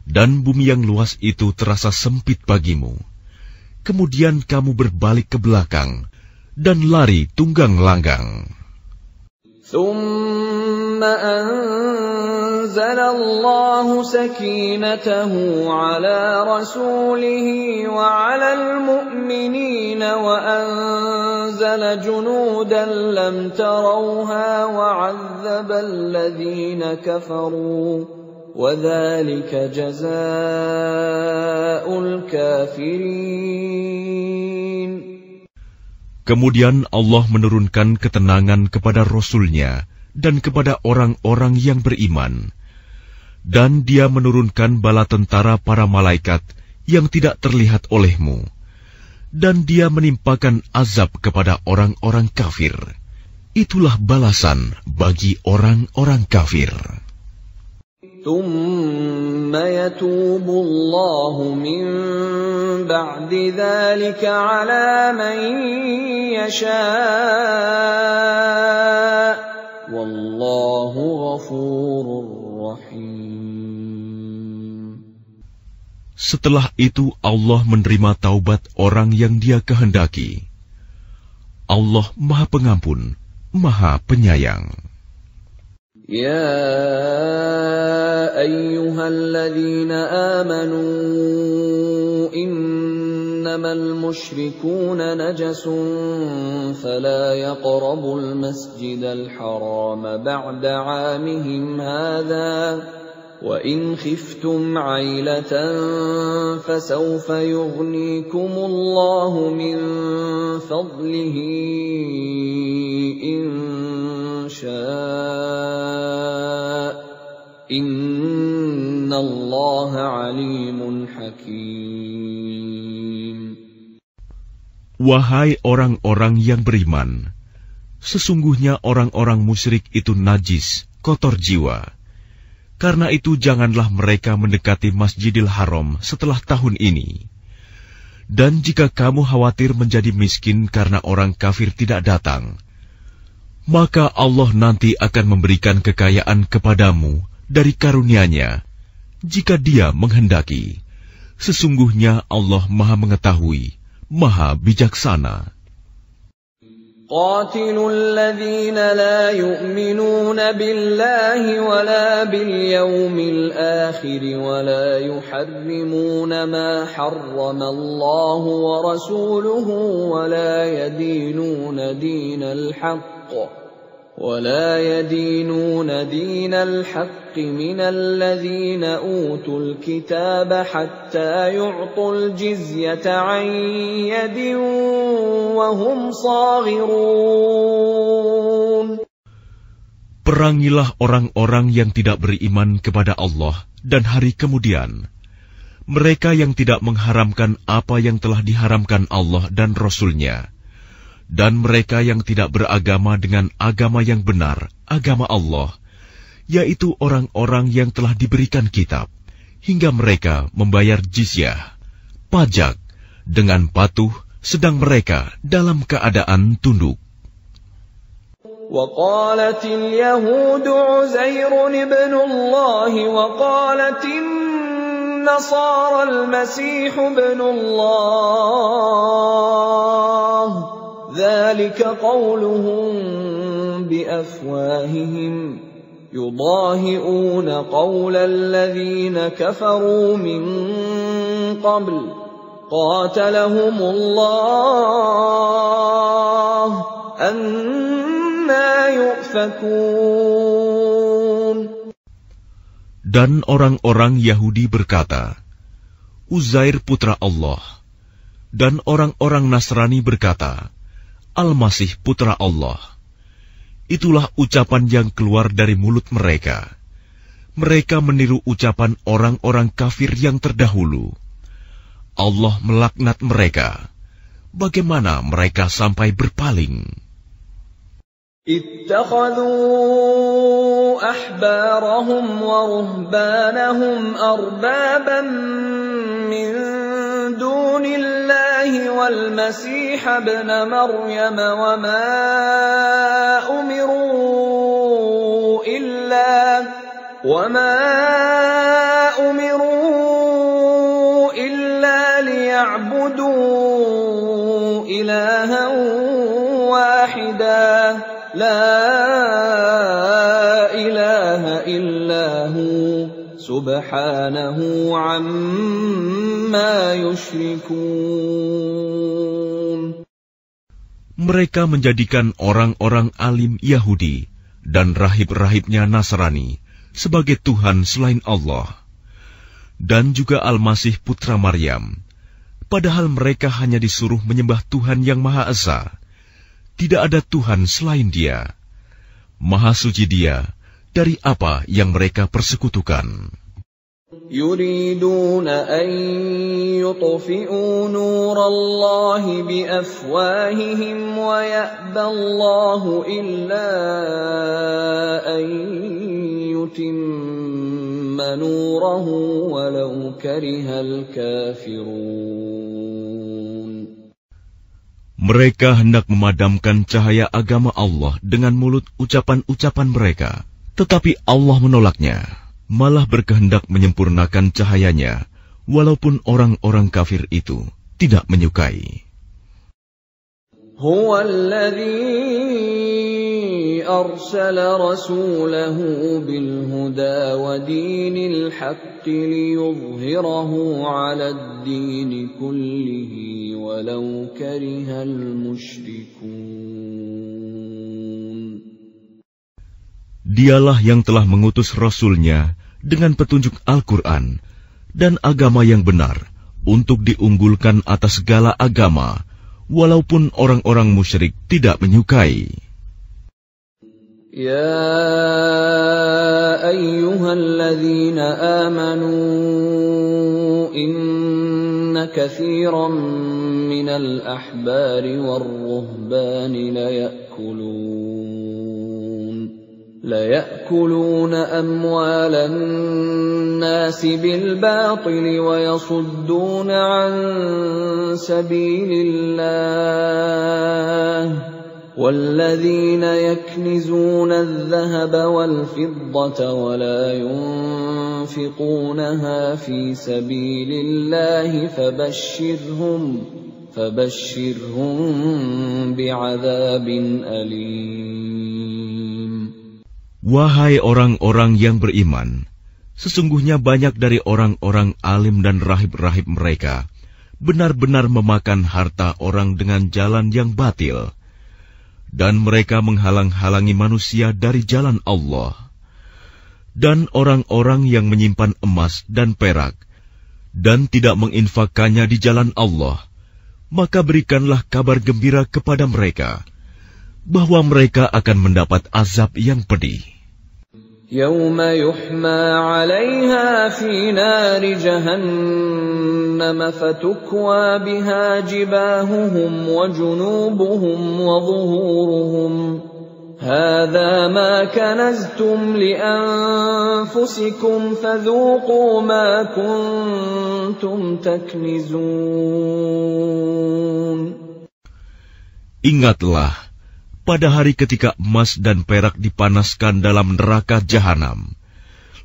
Dan bumi yang luas itu terasa sempit bagimu. Kemudian kamu berbalik ke belakang dan lari tunggang langgang. ثم أنزل الله سكينته على رسوله وعلى المؤمنين وأنزل جنودا لم تروها وعذب الذين كفروا وَذَلِكَ جَزَاءُ الْكَافِرِينَ. Kemudian Allah menurunkan ketenangan kepada Rasul-Nya dan kepada orang-orang yang beriman. Dan Dia menurunkan bala tentara para malaikat yang tidak terlihat olehmu. Dan Dia menimpakan azab kepada orang-orang kafir. Itulah balasan bagi orang-orang kafir. ثُمَّ يَتُوبُ اللَّهُ مِن بَعْدِ ذَلِكَ عَلَىٰ مَن يَشَاءُ وَاللَّهُ غَفُورٌ رَّحِيمٌ. Setelah itu Allah menerima taubat orang yang Dia kehendaki. Allah Maha Pengampun, Maha Penyayang. يا أيها الذين آمنوا إنما المشركون نجس فلا يقربوا المسجد الحرام بعد عامهم هذا وإن خفتم عيلة فسوف يغنيكم الله من فضله إن شاء إن الله عليم حكيم. Wahai orang-orang yang beriman, sesungguhnya orang-orang musyrik itu najis, kotor jiwa. Karena itu janganlah mereka mendekati Masjidil Haram setelah tahun ini. Dan jika kamu khawatir menjadi miskin karena orang kafir tidak datang, maka Allah nanti akan memberikan kekayaan kepadamu dari karunia-Nya, jika Dia menghendaki. Sesungguhnya Allah Maha Mengetahui, Maha Bijaksana. قاتلوا الذين لا يؤمنون بالله ولا باليوم الآخر ولا يحرمون ما حرم الله ورسوله ولا يدينون دين الحق من الذين أوتوا الكتاب حتى يعطوا الجزية عن يد وهم صاغرون. Perangilah orang-orang yang tidak beriman kepada Allah dan hari kemudian. Mereka yang tidak mengharamkan apa yang telah diharamkan Allah dan Rasul-Nya. Dan mereka yang tidak beragama dengan agama yang benar, agama Allah, yaitu orang-orang yang telah diberikan kitab, hingga mereka membayar jizyah, pajak, dengan patuh, sedang mereka dalam keadaan tunduk. وقالت اليهود عزير ابن الله وقالت النصارى المسيح ابن الله ذلك قولهم بأفواههم يضاهئون قول الذين كفروا من قبل قاتلهم الله أنى يؤفكون. Dan orang-orang Yahudi berkata, Uzair putra Allah. Dan orang-orang Nasrani berkata, Al-Masih putra Allah. Itulah ucapan yang keluar dari mulut mereka. Mereka meniru ucapan orang-orang kafir yang terdahulu. Allah melaknat mereka. Bagaimana mereka sampai berpaling? اتخذوا أحبارهم ورهبانهم أربابا من دون الله والمسيح ابن مريم وما أمروا إلا ليعبدوا إلها واحدا لا إله إلا هو سبحانه عما يشركون. Mereka menjadikan orang-orang alim Yahudi dan rahib-rahibnya Nasrani sebagai Tuhan selain Allah, dan juga Al-Masih putra Maryam, padahal mereka hanya disuruh menyembah Tuhan yang Maha Esa, tidak ada Tuhan selain Dia. Maha suci Dia dari apa yang mereka persekutukan. يريدون أن يطفئوا نور الله بأفواههم ويأبى الله إلا أن يتم نوره ولو كره الكافرون. Mereka hendak memadamkan cahaya agama Allah dengan mulut ucapan-ucapan mereka, tetapi Allah menolaknya, malah berkehendak menyempurnakan cahayanya, walaupun orang-orang kafir itu tidak menyukai. Huwa alladhi arsala rasulahu bil huda wa dinil haqqi liyudhhirahu 'ala ad-din kullihi walau karihal musyrikun. Dialah yang telah mengutus Rasul-Nya dengan petunjuk Al-Quran dan agama yang benar untuk diunggulkan atas segala agama, walaupun orang-orang musyrik tidak menyukai. Ya ayyuhalladzina amanu inna katsiran minal ahbari war-ruhbani ليأكلون أموال الناس بالباطل ويصدون عن سبيل الله والذين يكنزون الذهب والفضة ولا ينفقونها في سبيل الله فبشرهم بعذاب أليم. Wahai orang-orang yang beriman, sesungguhnya banyak dari orang-orang alim dan rahib-rahib mereka benar-benar memakan harta orang dengan jalan yang batil, dan mereka menghalang-halangi manusia dari jalan Allah. Dan orang-orang yang menyimpan emas dan perak dan tidak menginfakkannya di jalan Allah, maka berikanlah kabar gembira kepada mereka bahwa mereka akan mendapat azab yang pedih. يوم يحمى عليها في نار جهنم فتكوى بها جباههم وجنوبهم وظهورهم هذا ما كنزتم لأنفسكم فذوقوا ما كنتم تكنزون. Ingatlah pada hari ketika emas dan perak dipanaskan dalam neraka jahanam,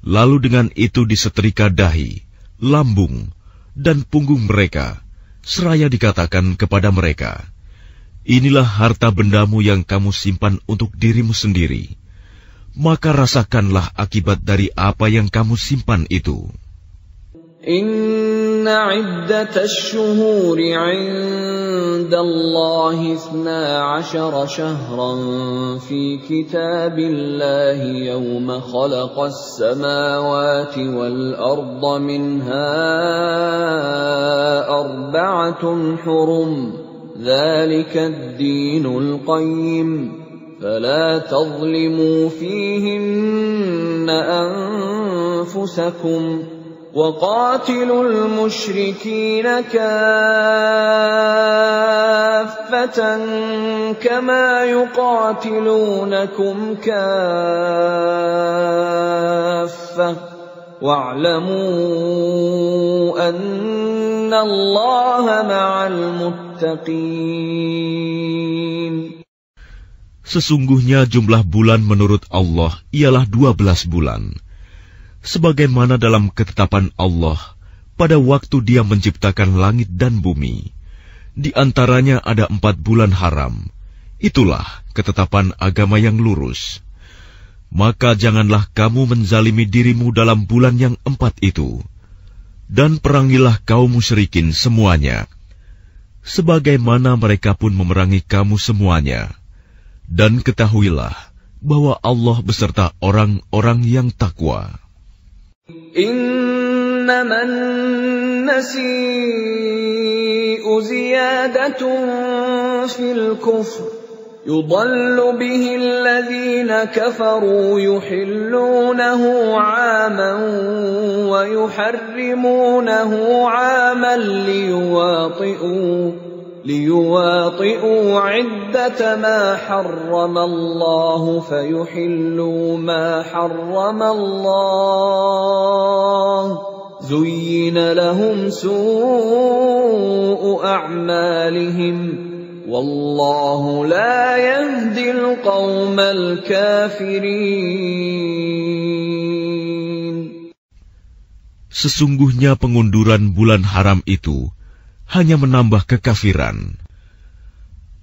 lalu dengan itu disetrika dahi, lambung, dan punggung mereka, seraya dikatakan kepada mereka, inilah harta bendamu yang kamu simpan untuk dirimu sendiri, maka rasakanlah akibat dari apa yang kamu simpan itu. Inna iddatash shuhuri 'inda Allahi 12 shahran fi kitabillahi yawma khalaqas samawati wal arda minha arba'atun hurum dhalika ad-dinul qayyim fala tadhlimu fihinna anfusakum وَقَاتِلُوا الْمُشْرِكِينَ كَافَّةً كَمَا يُقَاتِلُونَكُمْ كَافَّةً وَاعْلَمُوا أَنَّ اللَّهَ مَعَ الْمُتَّقِينَ. Sesungguhnya jumlah bulan menurut Allah ialah 12 bulan. Sebagaimana dalam ketetapan Allah pada waktu Dia menciptakan langit dan bumi, di antaranya ada 4 bulan haram. Itulah ketetapan agama yang lurus. Maka janganlah kamu menzalimi dirimu dalam bulan yang 4 itu, dan perangilah kaum musyrikin semuanya, sebagaimana mereka pun memerangi kamu semuanya. Dan ketahuilah bahwa Allah beserta orang-orang yang takwa. إنما النسيء زيادة في الكفر يضل به الذين كفروا يحلونه عاما ويحرمونه عاما ليواطئوا عدة ما حرم الله فيحلوا ما حرم الله زين لهم سوء أعمالهم والله لا يهدي القوم الكافرين. Sesungguhnya pengunduran bulan haram itu hanya menambah kekafiran.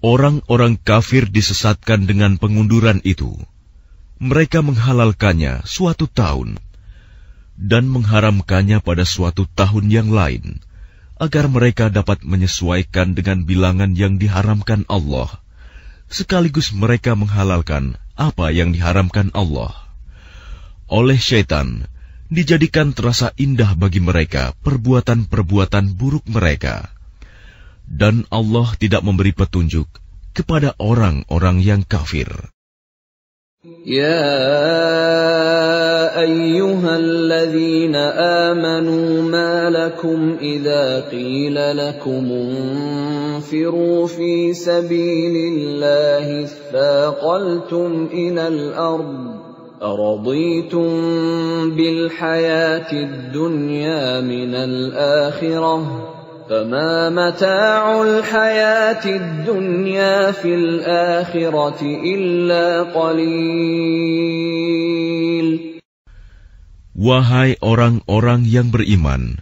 Orang-orang kafir disesatkan dengan pengunduran itu. Mereka menghalalkannya suatu tahun dan mengharamkannya pada suatu tahun yang lain, agar mereka dapat menyesuaikan dengan bilangan yang diharamkan Allah, sekaligus mereka menghalalkan apa yang diharamkan Allah. Oleh syaitan, dijadikan terasa indah bagi mereka perbuatan-perbuatan buruk mereka. Dan Allah tidak memberi petunjuk kepada orang-orang yang kafir. يا أيها الذين آمنوا ما لكم إذا قيل لكم انفروا في سبيل الله اثاقلتم إلى الأرض أرضيتم بالحياة الدنيا من الآخرة فما متاع الحياة الدنيا في الآخرة إلا قليل. Wahai orang-orang yang beriman,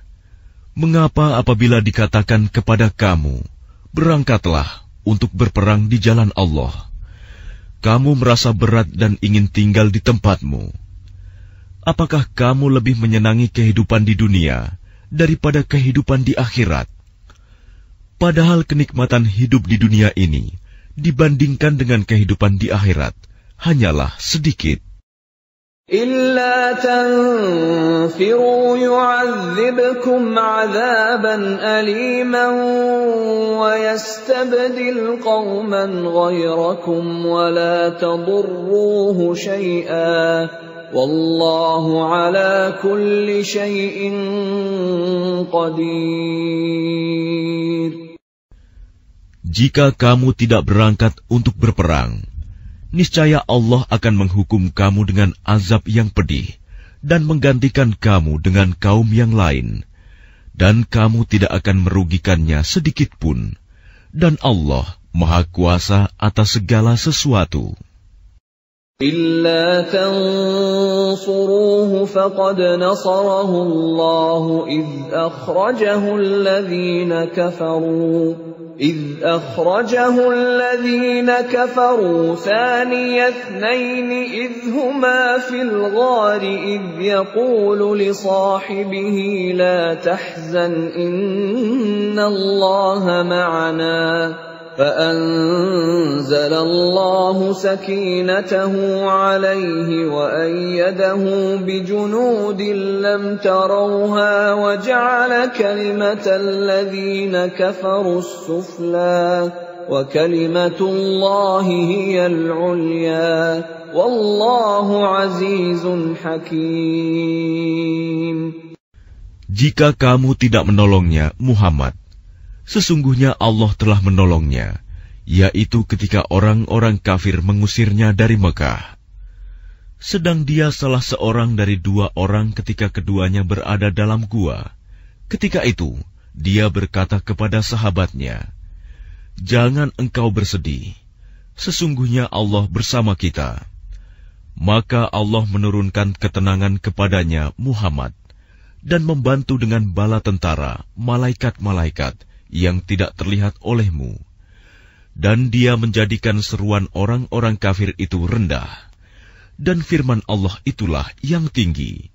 mengapa apabila dikatakan kepada kamu, berangkatlah untuk berperang di jalan Allah, kamu merasa berat dan ingin tinggal di tempatmu? Apakah kamu lebih menyenangi kehidupan di dunia daripada kehidupan di akhirat? Padahal kenikmatan hidup di dunia ini dibandingkan dengan kehidupan di akhirat hanyalah sedikit. إِلَّا تَنْفِرُوا يُعَذِّبْكُمْ عَذَابًا أَلِيمًا وَيَسْتَبْدِلْ قَوْمًا غَيْرَكُمْ وَلَا تَضُرُّوهُ شَيْئًا وَاللَّهُ عَلَى كُلِّ شَيْءٍ قَدِيرٌ. Jika kamu tidak berangkat untuk berperang, niscaya Allah akan menghukum kamu dengan azab yang pedih dan menggantikan kamu dengan kaum yang lain, dan kamu tidak akan merugikannya sedikit pun, dan Allah Maha Kuasa atas segala sesuatu. إِلَّا تَنْصُرُوهُ فَقَدْ نَصَرَهُ اللَّهُ إِذْ أَخْرَجَهُ الَّذِينَ كَفَرُوا ثَانِيَ اثْنَيْنِ إِذْ هُمَا فِي الْغَارِ إِذْ يَقُولُ لِصَاحِبِهِ لَا تَحْزَنْ إِنَّ اللَّهَ مَعَنَا فَأَنزَلَ اللَّهُ سَكِينَتَهُ عَلَيْهِ وَأَيَّدَهُ بِجُنُودٍ لَّمْ تَرَوْهَا وَجَعَلَ كَلِمَةَ الَّذِينَ كَفَرُوا السُّفْلَى وَكَلِمَةُ اللَّهِ هِيَ الْعُلْيَا وَاللَّهُ عَزِيزٌ حَكِيمٌ. Jika kamu tidak menolongnya, Muhammad, sesungguhnya Allah telah menolongnya, yaitu ketika orang-orang kafir mengusirnya dari Mekah. Sedang dia salah seorang dari dua orang ketika keduanya berada dalam gua. Ketika itu, dia berkata kepada sahabatnya, "Jangan engkau bersedih, sesungguhnya Allah bersama kita." Maka Allah menurunkan ketenangan kepadanya Muhammad, dan membantu dengan bala tentara, malaikat-malaikat, yang tidak terlihat olehmu, dan dia menjadikan seruan orang-orang kafir itu rendah, dan firman Allah itulah yang tinggi.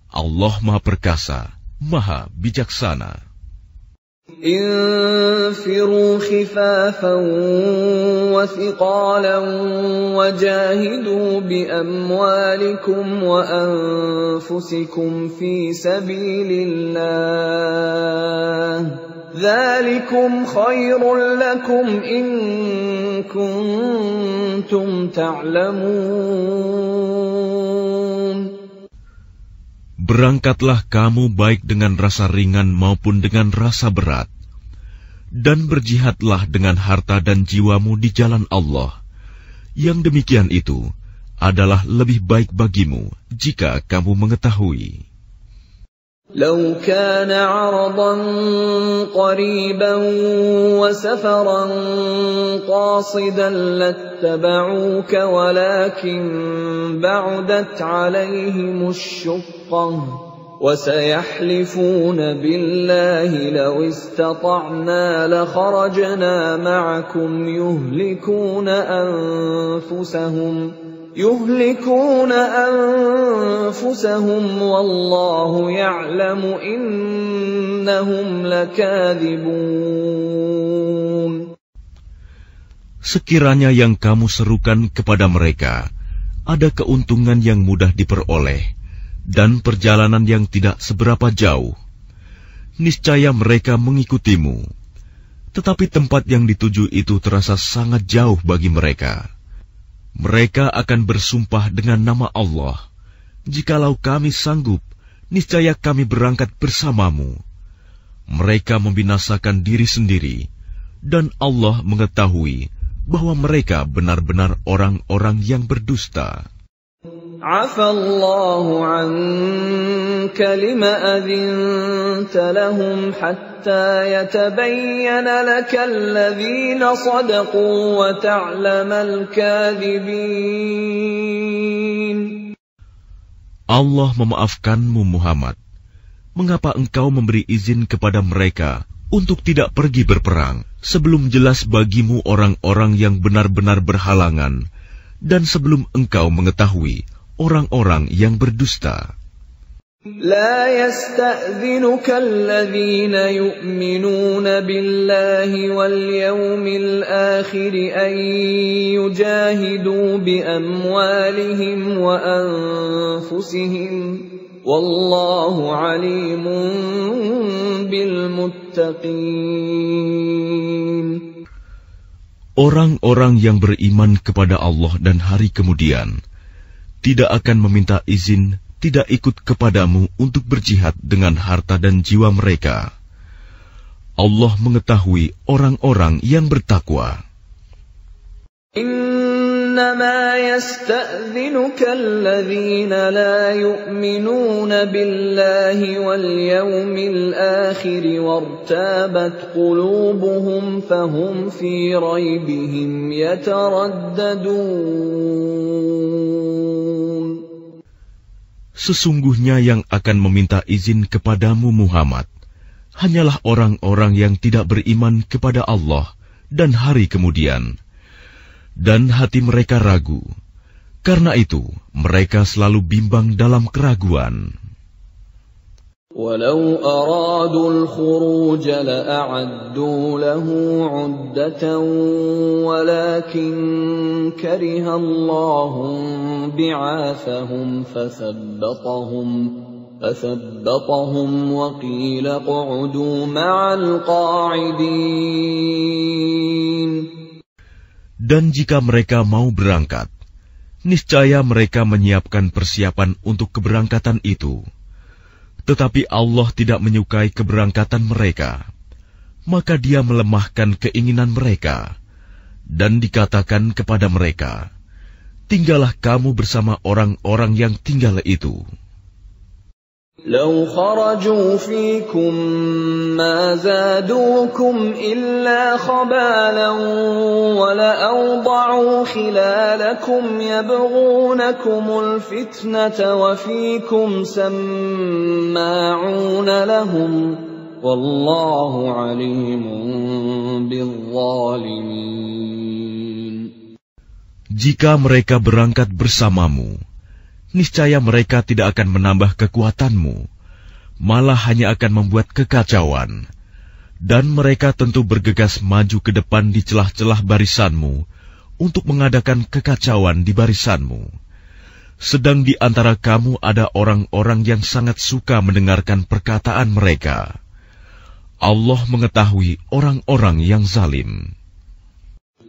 Allah Maha Perkasa, Maha Bijaksana. انفروا خفافا وثقالا وجاهدوا بأموالكم وأنفسكم في سبيل الله ذَلِكُمْ خَيْرٌ لَكُمْ إِن كُنتُمْ تَعْلَمُونَ. Berangkatlah kamu baik dengan rasa ringan maupun dengan rasa berat, dan berjihadlah dengan harta dan jiwamu di jalan Allah. Yang demikian itu adalah lebih baik bagimu jika kamu mengetahui. لو كان عرضا قريبا وسفرا قاصدا لاتبعوك ولكن بعدت عليهم الشقة وسيحلفون بالله لو استطعنا لخرجنا معكم يهلكون أنفسهم والله يعلم إنهم لكاذبون. Sekiranya yang kamu serukan kepada mereka ada keuntungan yang mudah diperoleh dan perjalanan yang tidak seberapa jauh, niscaya mereka mengikutimu. Tetapi tempat yang dituju itu terasa sangat jauh bagi mereka. Mereka akan bersumpah dengan nama Allah, jikalau kami sanggup, niscaya kami berangkat bersamamu. Mereka membinasakan diri sendiri, dan Allah mengetahui bahwa mereka benar-benar orang-orang yang berdusta. Afallahu anka lima adhinta lahum hatta yatabayyana laka alladhina sadaqu wa ta'lamal kadhibin. Allah memaafkanmu Muhammad. Mengapa engkau memberi izin kepada mereka untuk tidak pergi berperang sebelum jelas bagimu orang-orang yang benar-benar berhalangan dan sebelum engkau mengetahui orang-orang yang berdusta. لا يستأذنك الذين يؤمنون بالله واليوم الآخر أن يجاهدوا بأموالهم وأنفسهم والله عليم بالمتقين. Orang-orang yang beriman kepada Allah dan hari kemudian tidak akan meminta izin, tidak ikut kepadamu untuk berjihad dengan harta dan jiwa mereka. Allah mengetahui orang-orang yang bertakwa. إنما يستأذنك الذين لا يؤمنون بالله واليوم الآخر وارتابت قلوبهم فهم في ريبهم يترددون. Sesungguhnya yang akan meminta izin kepadamu Muhammad hanyalah orang-orang yang tidak beriman kepada Allah dan hari kemudian, dan hati mereka ragu. Karena itu, mereka selalu bimbang dalam keraguan. وَلَوْ أَرَادُوا الْخُرُوجَ لَأَعَدُّوا لَهُ عُدَّةً وَلَكِنْ كَرِهَ اللَّهُ بِعَاثَهُمْ فَثَبَّطَهُمْ وَقِيلَ اقْعُدُوا مَعَ الْقَاعِدِينَ. Dan jika mereka mau berangkat, niscaya mereka menyiapkan persiapan untuk keberangkatan itu. Tetapi Allah tidak menyukai keberangkatan mereka, maka Dia melemahkan keinginan mereka, dan dikatakan kepada mereka, tinggallah kamu bersama orang-orang yang tinggal itu. لو خرجوا فيكم ما زادوكم إلا خبالا ولأوضعوا خلالكم يبغونكم الفتنة وفيكم سماعون لهم والله عليم بالظالمين. Jika mereka berangkat bersamamu, niscaya mereka tidak akan menambah kekuatanmu, malah hanya akan membuat kekacauan. Dan mereka tentu bergegas maju ke depan di celah-celah barisanmu untuk mengadakan kekacauan di barisanmu. Sedang di antara kamu ada orang-orang yang sangat suka mendengarkan perkataan mereka. Allah mengetahui orang-orang yang zalim.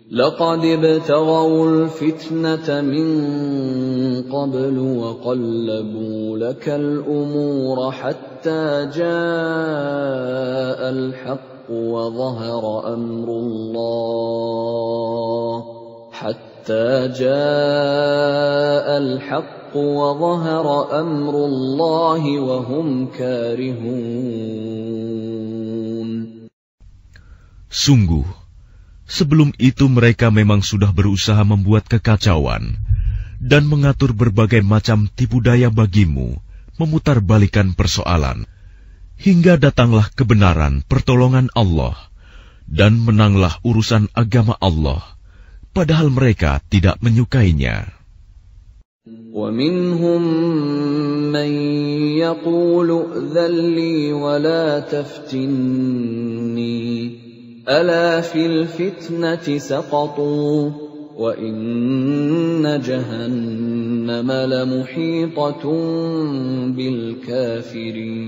لقد ابتغوا الفتنة من قبل وقلبوا لك الأمور حتى جاء الحق وظهر أمر الله وهم كارهون. Sungguh, sebelum itu mereka memang sudah berusaha membuat kekacauan dan mengatur berbagai macam tipu daya bagimu, memutarbalikan persoalan, hingga datanglah kebenaran pertolongan Allah, dan menanglah urusan agama Allah, padahal mereka tidak menyukainya. وَمِنْهُمْ مَنْ يَقُولُ ائْذَنْ لِي وَلَا تَفْتِنِّي أَلَا فِي الْفِتْنَةِ سَقَطُوا وَإِنَّ جَهَنَّمَ لَمُحِيطَةٌ بِالْكَافِرِينَ.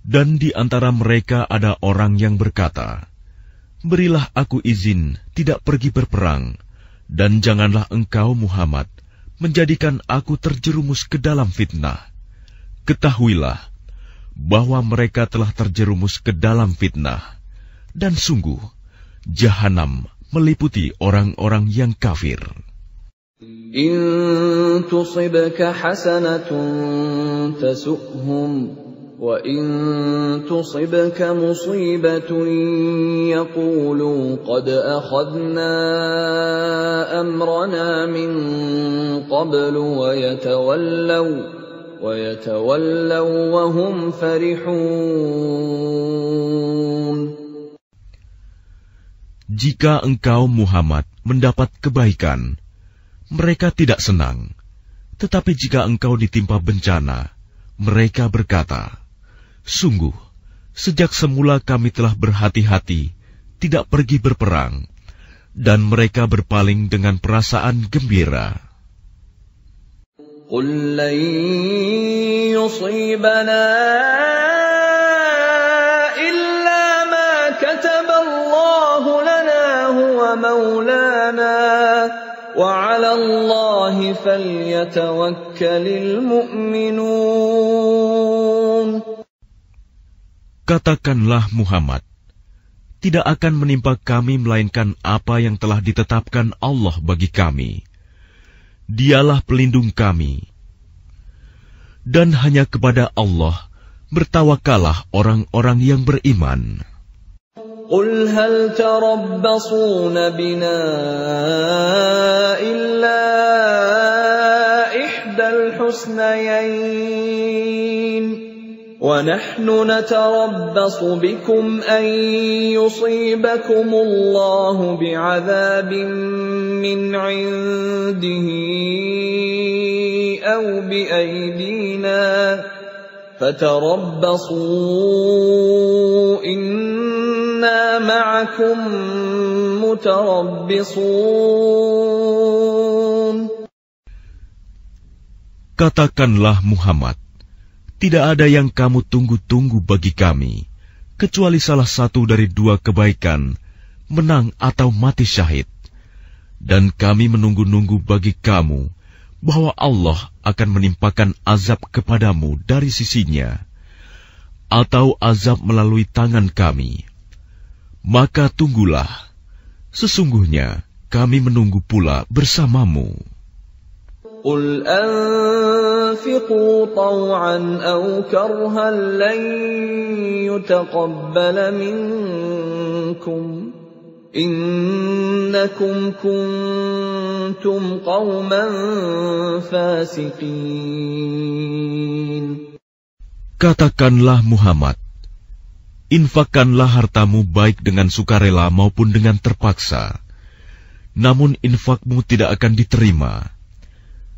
Dan di antara mereka ada orang yang berkata, "Berilah aku izin tidak pergi berperang, dan janganlah engkau Muhammad menjadikan aku terjerumus ke dalam fitnah. Ketahuilah bahwa mereka telah terjerumus ke dalam fitnah, dan sungguh Jahanam meliputi orang-orang yang kafir." In tusibka hasanatun tasu'hum wa in tusibka musibatun yaqulu qad akhadna amrana min qablu wa yatawallaw wa hum farihun. Jika engkau Muhammad mendapat kebaikan, mereka tidak senang. Tetapi jika engkau ditimpa bencana, mereka berkata, "Sungguh, sejak semula kami telah berhati-hati, tidak pergi berperang," dan mereka berpaling dengan perasaan gembira. Qul lan yusibana illa ma kataballahu lana huwa maulana wa 'ala Allahi falyatawakkalul mu'minun. Katakanlah Muhammad, tidak akan menimpa kami melainkan apa yang telah ditetapkan Allah bagi kami. Dialah pelindung kami. Dan hanya kepada Allah bertawakallah orang-orang yang beriman. Qul hal tarabbasuna bina illa ihdal husnayain. وَنَحْنُ نَتَرَبَّصُ بِكُمْ أَنْ يُصِيبَكُمُ اللَّهُ بِعَذَابٍ مِّنْ عِنْدِهِ أَوْ بِأَيْدِينَا فَتَرَبَّصُوا إِنَّا مَعَكُمْ مُتَرَبِّصُونَ. Katakanlah Muhammad, tidak ada yang kamu tunggu-tunggu bagi kami, kecuali salah satu dari dua kebaikan, menang atau mati syahid. Dan kami menunggu-nunggu bagi kamu, bahwa Allah akan menimpakan azab kepadamu dari sisinya, atau azab melalui tangan kami. Maka tunggulah, sesungguhnya kami menunggu pula bersamamu. Qul anfiqu taw'an aw karhan lan yutaqabbala minkum innakum kuntum qauman fasiqin. Katakanlah Muhammad, infakkanlah hartamu baik dengan sukarela maupun dengan terpaksa, namun infakmu tidak akan diterima.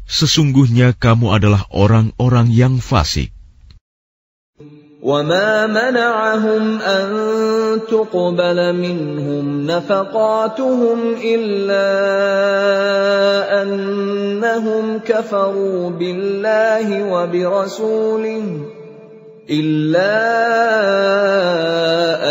Sesungguhnya kamu adalah orang-orang yang fasik. وَمَا مَنَعَهُمْ أَن تُقْبَلَ مِنْهُمْ نَفَقَاتُهُمْ إِلَّا أَنَّهُمْ كَفَرُوا بِاللَّهِ وَبِرَسُولِهِ إلا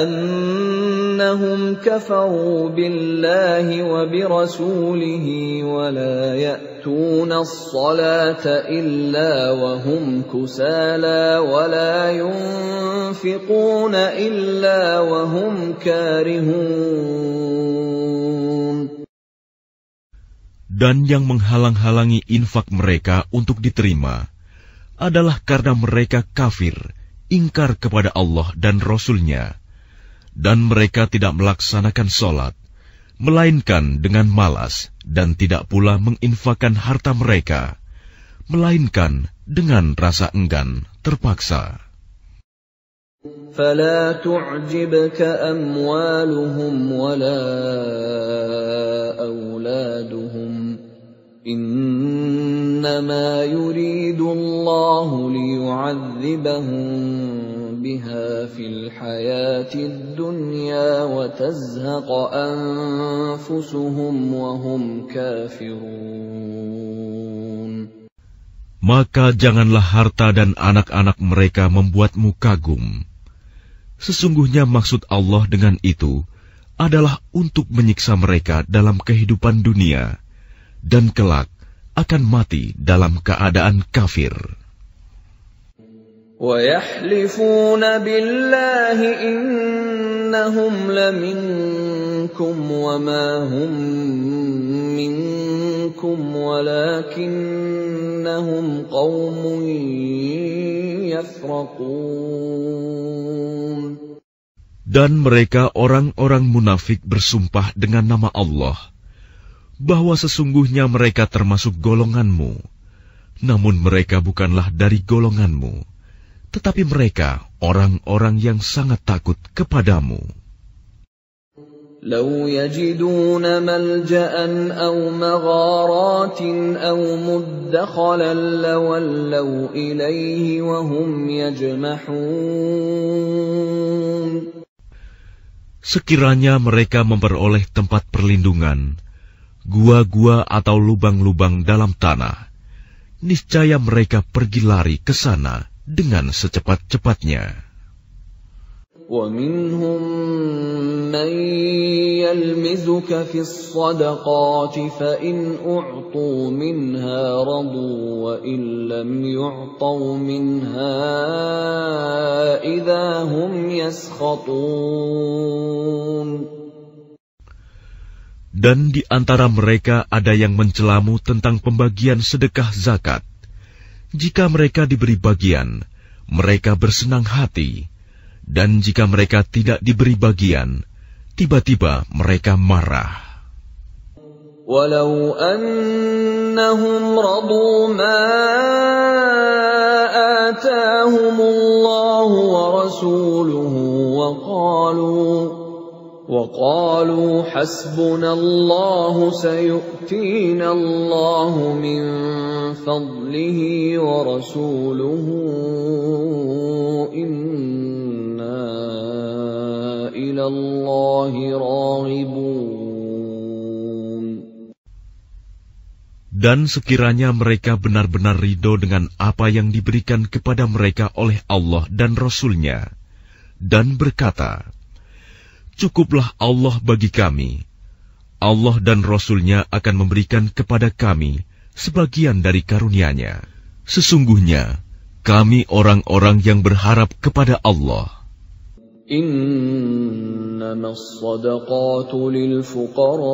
أنهم كفروا بالله وبرسوله ولا يأتون الصلاة إلا وهم كسالى ولا ينفقون إلا وهم كارهون. Dan yang menghalang-halangi infak mereka untuk diterima adalah karena mereka kafir, ingkar kepada Allah dan Rasul-Nya, dan mereka tidak melaksanakan sholat, melainkan dengan malas, dan tidak pula menginfakkan harta mereka, melainkan dengan rasa enggan, terpaksa. فلا تعجبك أموالهم ولا أولادهم إنما يريد الله ليعذبهم بها في الحياة الدنيا وتزهق أنفسهم وهم كافرون. Maka janganlah harta dan anak-anak mereka membuatmu kagum. Sesungguhnya maksud Allah dengan itu adalah untuk menyiksa mereka dalam kehidupan dunia, dan kelak akan mati dalam keadaan kafir. وَيَحْلِفُونَ بِاللَّهِ إِنَّهُمْ لَمِنكُمْ وَمَا هُمْ مِنكُمْ وَلَكِنَّهُمْ قَوْمٌ يَفْرَقُونَ. Dan mereka orang-orang munafik bersumpah dengan nama Allah bahwa sesungguhnya mereka termasuk golonganmu, namun mereka bukanlah dari golonganmu, tetapi mereka orang-orang yang sangat takut kepadamu. لو يجدون ملجأ أو مغارات أو مدخلا لولوا إليه وهم يجمحون. Sekiranya mereka memperoleh tempat perlindungan, gua-gua atau lubang-lubang dalam tanah, niscaya mereka pergi lari ke sana dengan secepat-cepatnya. وَمِنْهُمْ مَنْ يَلْمِزُكَ فِي الصَّدَقَاتِ فَإِنْ أُعْطُوا مِنْهَا رَضُوا وَإِنْ لَمْ يُعْطَوْا مِنْهَا إِذَا هُمْ يَسْخَطُونَ. Dan di antara mereka ada yang mencelamu tentang pembagian sedekah zakat. Jika mereka diberi bagian, mereka bersenang hati. Dan jika mereka tidak diberi bagian, tiba-tiba mereka marah. Walau annahum radu ma atahumullahu wa rasuluhu wa qalu hasbunallahu sayu'tina Allahu min fadlihi wa rasuluhu Dan sekiranya mereka benar-benar ridho dengan apa yang diberikan kepada mereka oleh Allah dan Rasul-Nya, dan berkata, "Cukuplah Allah bagi kami. Allah dan Rasul-Nya akan memberikan kepada kami sebagian dari karunia-Nya. Sesungguhnya kami orang-orang yang berharap kepada Allah." إنما الصدقات للفقراء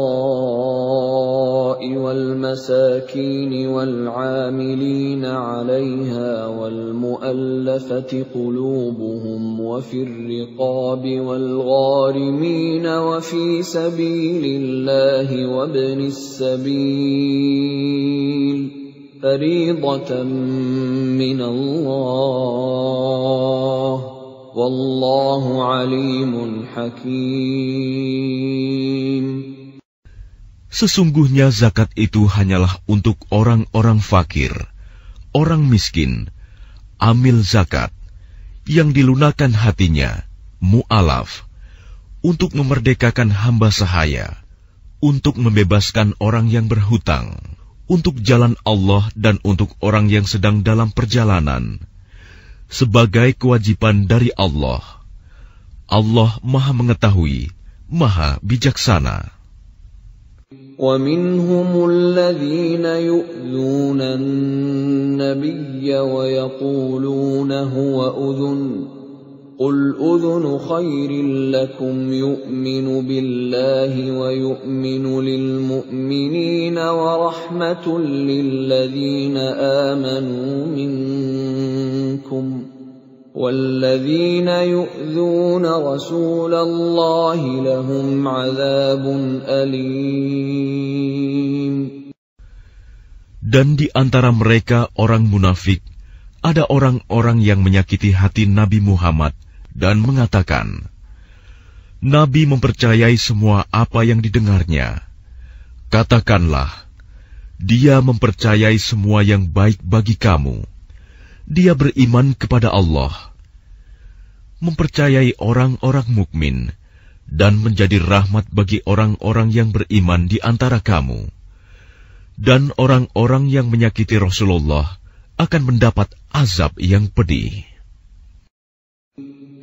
والمساكين والعاملين عليها والمؤلفة قلوبهم وفي الرقاب والغارمين وفي سبيل الله وابن السبيل فريضة من الله Wallahu alimun hakim. Sesungguhnya zakat itu hanyalah untuk orang-orang fakir, orang miskin, amil zakat, yang dilunakkan hatinya, mu'alaf, untuk memerdekakan hamba sahaya, untuk membebaskan orang yang berhutang, untuk jalan Allah dan untuk orang yang sedang dalam perjalanan. sebagai kewajiban dari Allah. Allah Maha Mengetahui, Maha Bijaksana. وَمِنْهُمُ الَّذِينَ يُؤْذُونَ النَّبِيَّ وَيَقُولُونَ هُوَ أُذُنٌ قُلْ أُذُنُ خَيْرٍ لَكُمْ يُؤْمِنُ بِاللَّهِ وَيُؤْمِنُ لِلْمُؤْمِنِينَ وَرَحْمَةٌ لِلَّذِينَ آمَنُوا مِنكُمْ وَالَّذِينَ يُؤْذُونَ رَسُولَ اللَّهِ لَهُمْ عَذَابٌ أَلِيمٌ. Dan di antara mereka orang munafik, ada orang-orang yang menyakiti hati Nabi Muhammad dan mengatakan, Nabi mempercayai semua apa yang didengarnya. Katakanlah, dia mempercayai semua yang baik bagi kamu. Dia beriman kepada Allah, mempercayai orang-orang mukmin, dan menjadi rahmat bagi orang-orang yang beriman di antara kamu. Dan orang-orang yang menyakiti Rasulullah akan mendapat azab yang pedih.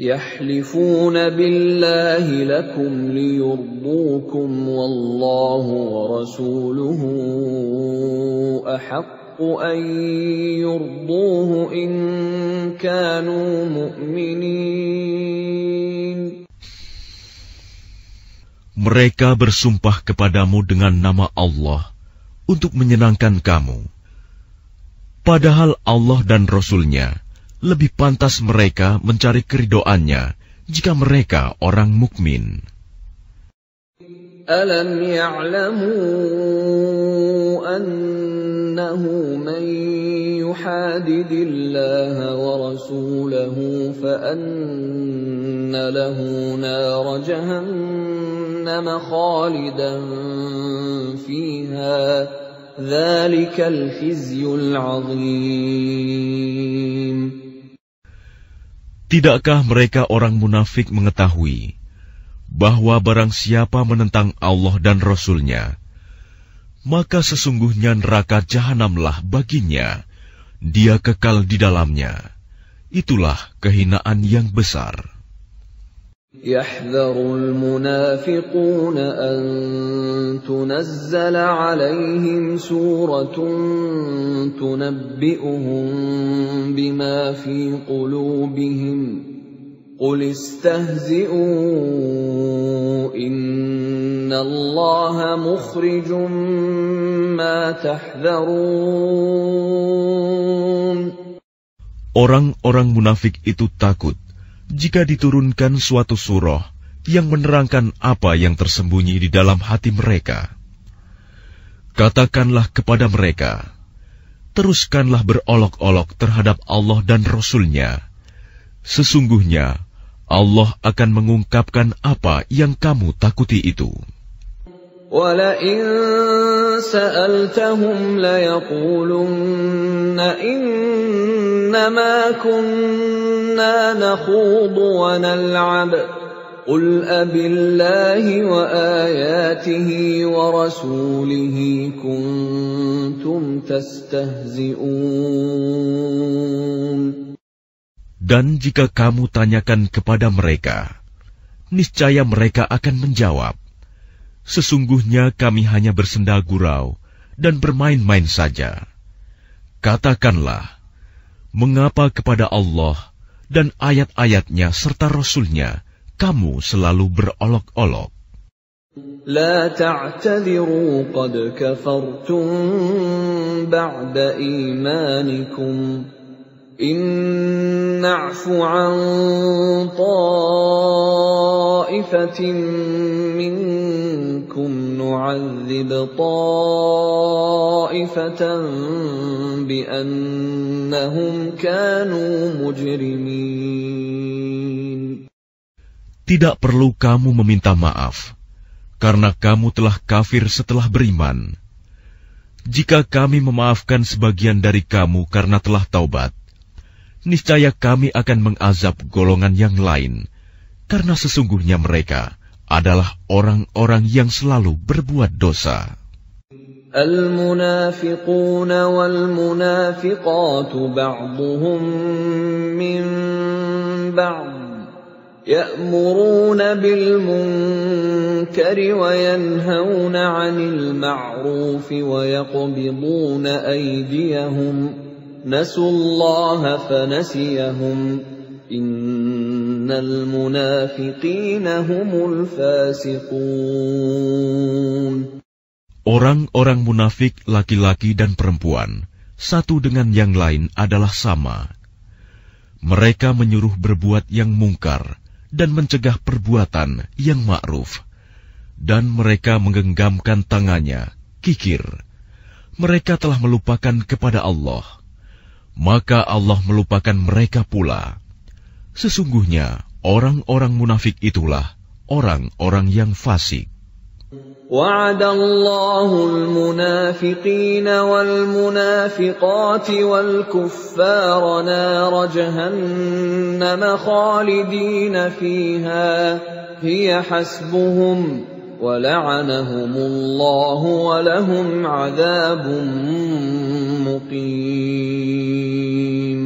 يَحْلِفُونَ بِاللَّهِ لَكُمْ لِيُرْضُوكُمْ وَاللَّهُ وَرَسُولُهُ أَحَقُّ أَن يُرْضُوهُ إِن كَانُوا مُؤْمِنِينَ. Mereka bersumpah kepadamu dengan nama Allah untuk menyenangkan kamu. Padahal Allah dan Rasul-Nya lebih pantas mereka mencari keridhoannya jika mereka orang mukmin. Alam ya'lamu annahu man yuhadidillaha wa rasulahu fa anna lahu nara jahannam khalidan fiha. Dzalikal khizyul 'adzim. Tidakkah mereka orang munafik mengetahui bahwa barang siapa menentang Allah dan Rasul-Nya, maka sesungguhnya neraka jahanamlah baginya, dia kekal di dalamnya. Itulah kehinaan yang besar. يَحْذَرُ الْمُنَافِقُونَ أَن تُنَزَّلَ عَلَيْهِمْ سُورَةٌ تُنَبِّئُهُم بِمَا فِي قُلُوبِهِمْ قُلِ اسْتَهْزِئُوا إِنَّ اللَّهَ مُخْرِجٌ مَّا تَحْذَرُونَ. Orang-orang munafik itu takut jika diturunkan suatu surah yang menerangkan apa yang tersembunyi di dalam hati mereka. Katakanlah kepada mereka, teruskanlah berolok-olok terhadap Allah dan Rasul-Nya. Sesungguhnya Allah akan mengungkapkan apa yang kamu takuti itu. وَلَئِن سَأَلْتَهُمْ لَيَقُولُنَّ إِنَّمَا كُنَّا نَخُوضُ وَنَلْعَبُ قُلْ أَبِاللَّهِ وَآيَاتِهِ وَرَسُولِهِ كُنتُمْ تَسْتَهْزِئُونَ. Dan jika kamu tanyakan kepada mereka, niscaya mereka akan menjawab, sesungguhnya kami hanya bersenda gurau dan bermain-main saja. Katakanlah, mengapa kepada Allah dan ayat-ayatnya serta Rasul-Nya kamu selalu berolok-olok? لا تعتذروا قد كفرتم بعد إيمانكم إن نعف عن طائفة منكم نعذب طائفة بأنهم كانوا مجرمين. Tidak perlu kamu meminta maaf, karena kamu telah kafir setelah beriman. Jika kami memaafkan sebagian dari kamu karena telah taubat, niscaya kami akan mengazab golongan yang lain, karena sesungguhnya mereka adalah orang-orang yang selalu berbuat dosa. المنافقون والمنافقات بعضهم من بعض يأمرون بالمنكر وينهون عن المعروف ويقبضون أيديهم نسوا الله فنسيهم إن المنافقين هم الفاسقون. Orang-orang munafik laki-laki dan perempuan, satu dengan yang lain adalah sama. Mereka menyuruh berbuat yang mungkar dan mencegah perbuatan yang ma'ruf. Dan mereka menggenggamkan tangannya, kikir. Mereka telah melupakan kepada Allah. Maka Allah melupakan mereka pula. Sesungguhnya orang-orang munafik itulah orang-orang yang fasik. وعد الله المنافقين والمنافقات والكفار نار جهنم خالدين فيها هي حسبهم ولعنهم الله ولهم عذاب مقيم.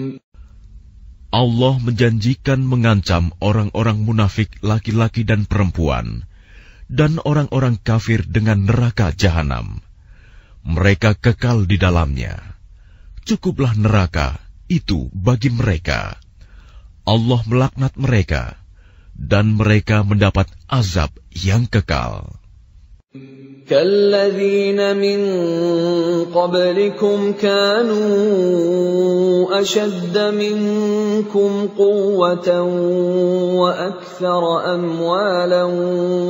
Allah menjanjikan mengancam orang-orang munafik laki-laki dan perempuan dan orang-orang kafir dengan neraka jahanam. Mereka kekal di dalamnya. Cukuplah neraka itu bagi mereka. Allah melaknat mereka, dan mereka mendapat azab yang kekal. كالذين من قبلكم كانوا أشد منكم قوة وأكثر أموالا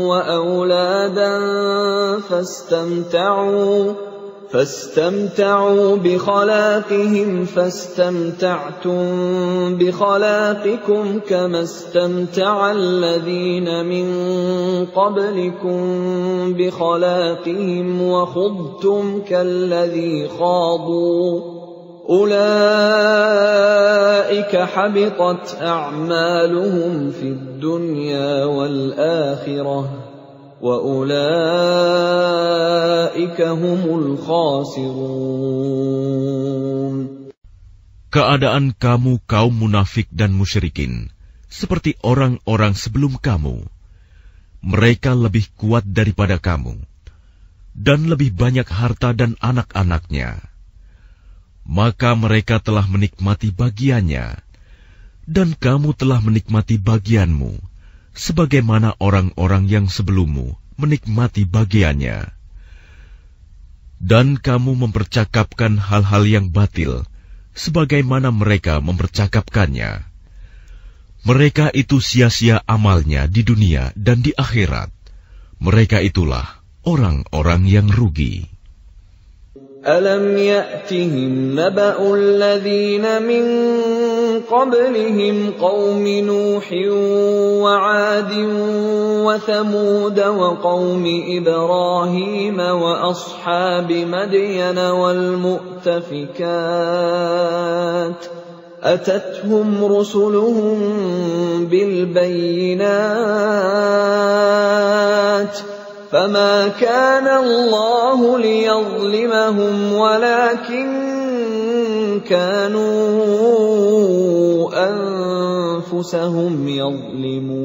وأولادا فاستمتعوا بخلاقهم فاستمتعتم بخلاقكم كما استمتع الذين من قبلكم بخلاقهم وخضتم كالذي خاضوا أولئك حبطت أعمالهم في الدنيا والآخرة وَأُولَئِكَ هُمُ الْخَاسِرُونَ. Keadaan kamu kaum munafik dan musyrikin seperti orang-orang sebelum kamu. Mereka lebih kuat daripada kamu dan lebih banyak harta dan anak-anaknya. Maka mereka telah menikmati bagiannya dan kamu telah menikmati bagianmu, sebagaimana orang-orang yang sebelummu menikmati bagiannya. Dan kamu mempercakapkan hal-hal yang batil, sebagaimana mereka mempercakapkannya. Mereka itu sia-sia amalnya di dunia dan di akhirat. Mereka itulah orang-orang yang rugi. أَلَمْ يَأْتِهِمْ نَبَأُ الَّذِينَ مِنْ قَبْلِهِمْ قَوْمِ نُوحٍ وَعَادٍ وَثَمُودَ وَقَوْمِ إِبْرَاهِيمَ وَأَصْحَابِ مَدْيَنَ وَالْمُؤْتَفِكَاتِ أَتَتْهُمْ رُسُلُهُم بِالْبَيِّنَاتِ فَمَا كَانَ اللَّهُ لِيَظْلِمَهُمْ وَلَكِنْ كَانُوا أَنفُسَهُمْ يَظْلِمُونَ.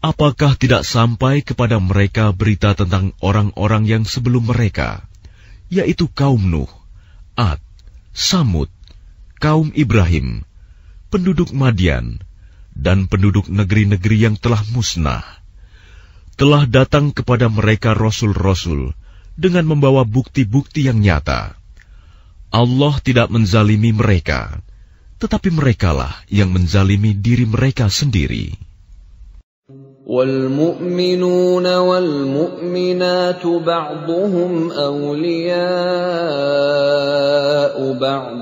Apakah tidak sampai kepada mereka berita tentang orang-orang yang sebelum mereka, yaitu kaum Nuh, Ad, Samud, kaum Ibrahim, penduduk Madian, dan penduduk negeri-negeri yang telah musnah. Telah datang kepada mereka rasul-rasul dengan membawa bukti-bukti yang nyata. Allah tidak menzalimi mereka, tetapi merekalah yang menzalimi diri mereka sendiri. وَالْمُؤْمِنُونَ وَالْمُؤْمِنَاتُ بَعْضُهُمْ أَوْلِيَاءُ بَعْضٍ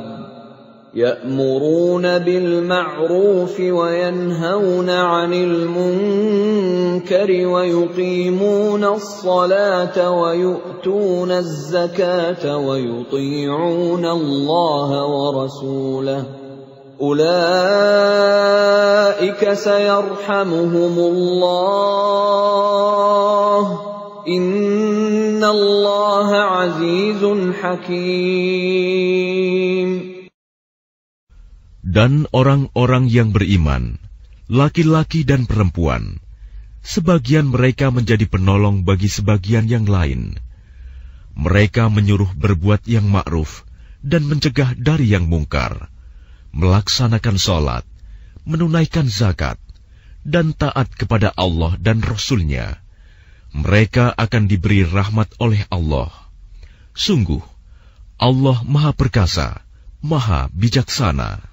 يَأْمُرُونَ بِالْمَعْرُوفِ وَيَنْهَوْنَ عَنِ الْمُنكَرِ وَيُقِيمُونَ الصَّلَاةَ وَيُؤْتُونَ الزَّكَاةَ وَيُطِيعُونَ اللَّهَ وَرَسُولَهُ أُولَئِكَ سَيَرْحَمُهُمُ اللَّهُ Innallaha azizun hakim. Dan orang-orang yang beriman, laki-laki dan perempuan, sebagian mereka menjadi penolong bagi sebagian yang lain. Mereka menyuruh berbuat yang ma'ruf dan mencegah dari yang mungkar, melaksanakan sholat, menunaikan zakat, dan taat kepada Allah dan Rasul-Nya. Mereka akan diberi rahmat oleh Allah. Sungguh, Allah Maha Perkasa, Maha Bijaksana.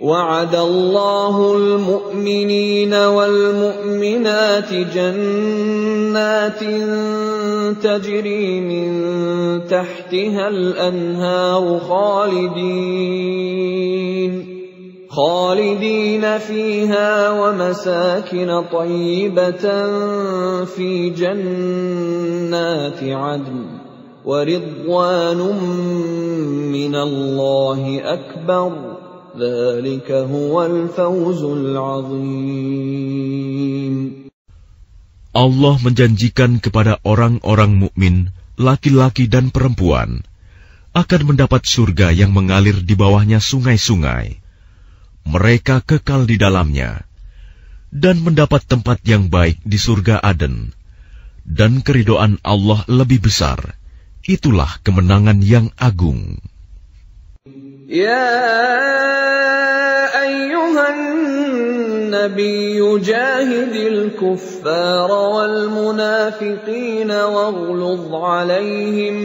وعد الله المؤمنين والمؤمنات جنات تجري من تحتها الأنهار خالدين فيها ومساكن طيبة في جنات عدن ورضوان من الله أكبر ذلك هو الفوز العظيم. Allah menjanjikan kepada orang-orang mukmin, laki-laki dan perempuan, akan mendapat surga yang mengalir di bawahnya sungai-sungai. Mereka kekal di dalamnya, dan mendapat tempat yang baik di surga Aden. Dan keridhaan Allah lebih besar. Itulah kemenangan yang agung. يا أيها النبي جاهد الكفار والمنافقين واغلظ عليهم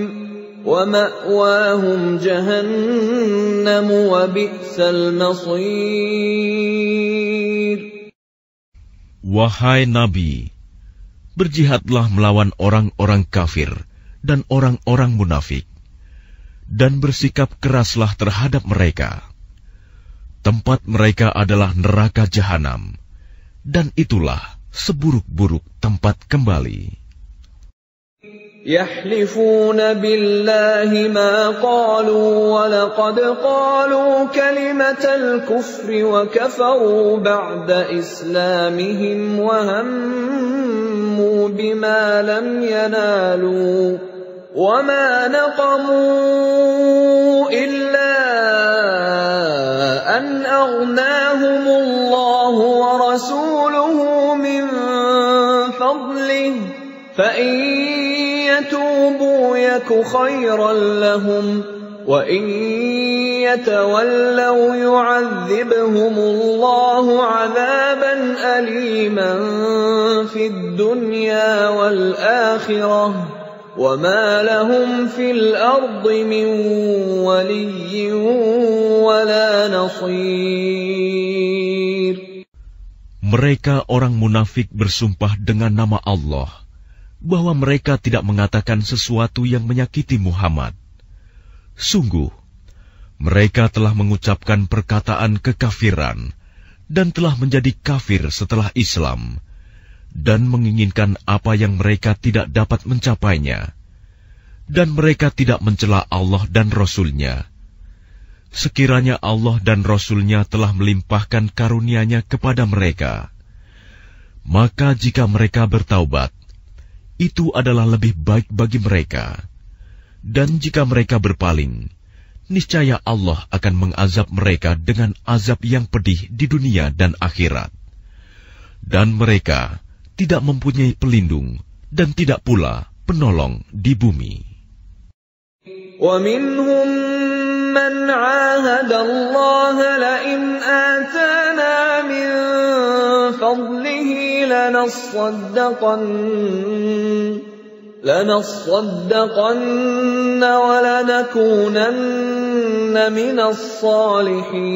ومأواهم جهنم وبئس المصير. Wahai Nabi, berjihadlah melawan orang-orang kafir dan orang-orang munafik, dan bersikap keraslah terhadap mereka. Tempat mereka adalah neraka jahanam, dan itulah seburuk-buruk tempat kembali. يحلفون بالله ما قالوا ولقد قالوا كلمة الكفر وكفروا بعد إسلامهم وهموا بما لم ينالوا وما نقموا إلا أن أغناهم الله ورسوله من فضله فإن يتوبوا يك خيرا لهم وإن يتولوا يعذبهم الله عذابا أليما في الدنيا والآخرة وما لهم في الأرض من ولي ولا نصير. Mereka orang munafik bersumpah dengan nama Allah bahwa mereka tidak mengatakan sesuatu yang menyakiti Muhammad. Sungguh, mereka telah mengucapkan perkataan kekafiran dan telah menjadi kafir setelah Islam, dan menginginkan apa yang mereka tidak dapat mencapainya, dan mereka tidak mencela Allah dan Rasul-Nya. Sekiranya Allah dan Rasul-Nya telah melimpahkan karunia-Nya kepada mereka, maka jika mereka bertaubat, itu adalah lebih baik bagi mereka. Dan jika mereka berpaling, niscaya Allah akan mengazab mereka dengan azab yang pedih di dunia dan akhirat. Dan mereka tidak mempunyai pelindung dan tidak pula penolong di bumi. وَمِنْهُمْ مَنْ عَاهَدَ اللَّهَ لَئِنْ آتَانَا مِنْ فَضْلِهِ لَنَصَّدَّقَنَّ وَلَنَكُونَنَّ مِنَ الصَّالِحِينَ.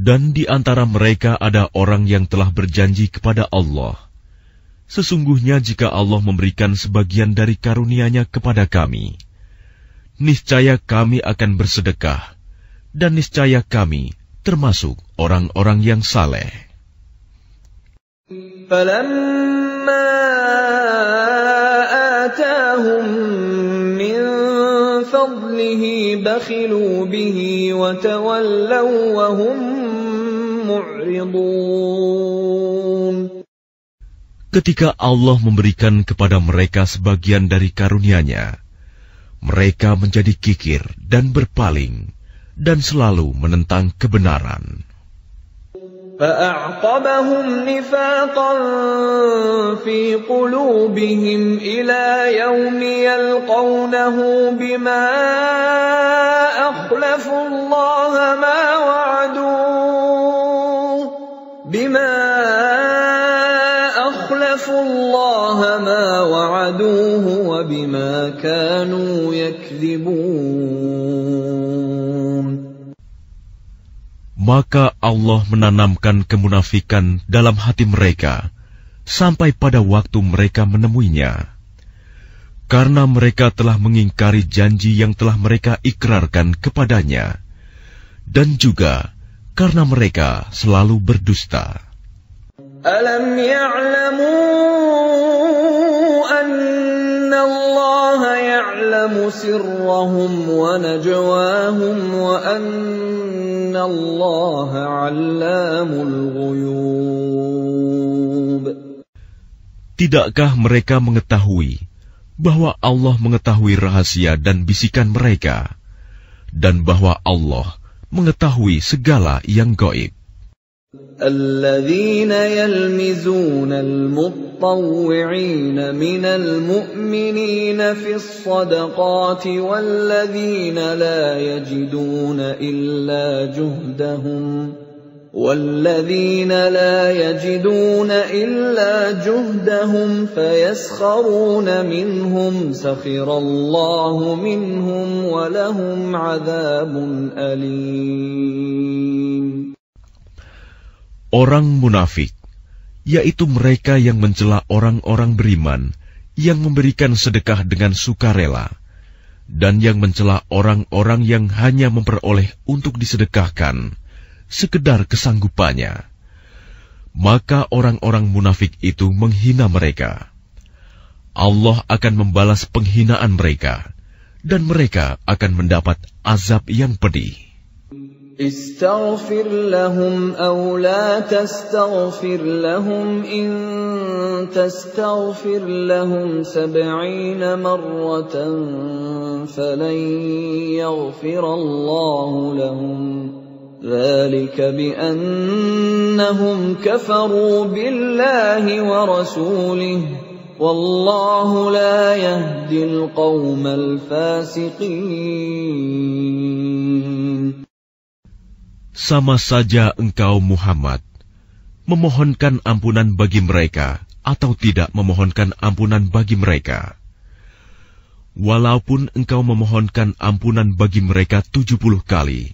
Dan di antara mereka ada orang yang telah berjanji kepada Allah, sesungguhnya jika Allah memberikan sebagian dari karunia-Nya kepada kami, niscaya kami akan bersedekah, dan niscaya kami termasuk orang-orang yang saleh. فَلَمَّا آتَاهُم مِّن فَضْلِهِ بَخِلُوا بِهِ وَتَوَلَّوْا وَهُم مُّعْرِضُونَ. Ketika Allah memberikan kepada mereka sebagian dari karunia-Nya, mereka menjadi kikir dan berpaling, dan selalu menentang kebenaran. فَأَعْقَبَهُمْ نِفَاقًا فِي قُلُوبِهِمْ إِلَى يَوْمِ يَلْقَوْنَهُ بِمَا أَخْلَفُوا اللَّهَ مَا وَعَدُوهُ وَبِمَا كَانُوا يَكْذِبُونَ. Maka Allah menanamkan kemunafikan dalam hati mereka sampai pada waktu mereka menemuinya, karena mereka telah mengingkari janji yang telah mereka ikrarkan kepadanya, dan juga karena mereka selalu berdusta. Alam ya'lamu anna Allah ya'lamu sirrahum wa najwahum wa anna Allah 'allamul ghuyub. Tidakkah mereka mengetahui bahwa Allah mengetahui rahasia dan bisikan mereka, dan bahwa Allah mengetahui segala yang gaib? الذين يلمزون المطوعين من المؤمنين في الصدقات والذين لا يجدون إلا جهدهم فيسخرون منهم سخر الله منهم ولهم عذاب أليم. Orang munafik, yaitu mereka yang mencela orang-orang beriman yang memberikan sedekah dengan sukarela, dan yang mencela orang-orang yang hanya memperoleh untuk disedekahkan sekedar kesanggupannya. Maka orang-orang munafik itu menghina mereka. Allah akan membalas penghinaan mereka, dan mereka akan mendapat azab yang pedih. استغفر لهم أو لا تستغفر لهم إن تستغفر لهم 70 مرة فلن يغفر الله لهم ذلك بأنهم كفروا بالله ورسوله والله لا يهدي القوم الفاسقين. Sama saja engkau Muhammad memohonkan ampunan bagi mereka atau tidak memohonkan ampunan bagi mereka. Walaupun engkau memohonkan ampunan bagi mereka 70 kali,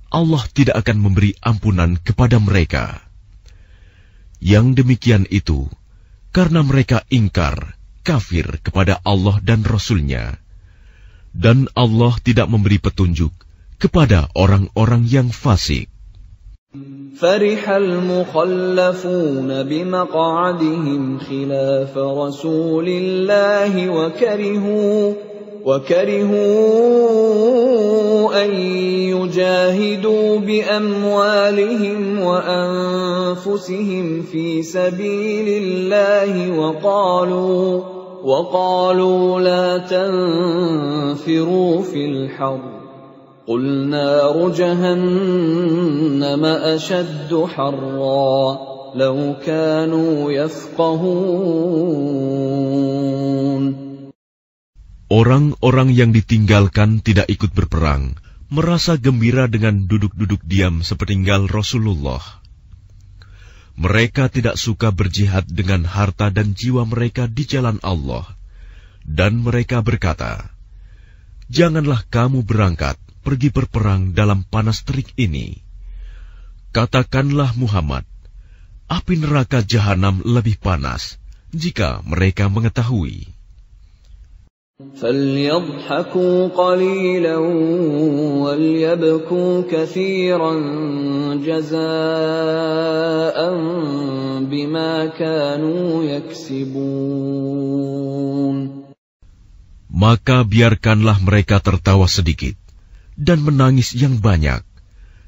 Allah tidak akan memberi ampunan kepada mereka. Yang demikian itu karena mereka ingkar, kafir kepada Allah dan Rasul-Nya, dan Allah tidak memberi petunjuk kepada orang-orang yang fasik. فرح المخلفون بمقعدهم خلاف رسول الله وكرهوا أن يجاهدوا بأموالهم وأنفسهم في سبيل الله وقالوا لا تنفروا في الحر قل نار جهنم أشد حرا لو كانوا يفقهون. Orang-orang yang ditinggalkan tidak ikut berperang merasa gembira dengan duduk-duduk diam sepeninggal Rasulullah. Mereka tidak suka berjihad dengan harta dan jiwa mereka di jalan Allah, dan mereka berkata, "Janganlah kamu berangkat pergi berperang dalam panas terik ini." Katakanlah Muhammad, api neraka jahanam lebih panas jika mereka mengetahui. فَلْيَضْحَكُوا قَلِيلًا وَلْيَبْكُوا كَثِيرًا جَزَاءً بِمَا كَانُوا يَكْسِبُونَ. Maka biarkanlah mereka tertawa sedikit dan menangis yang banyak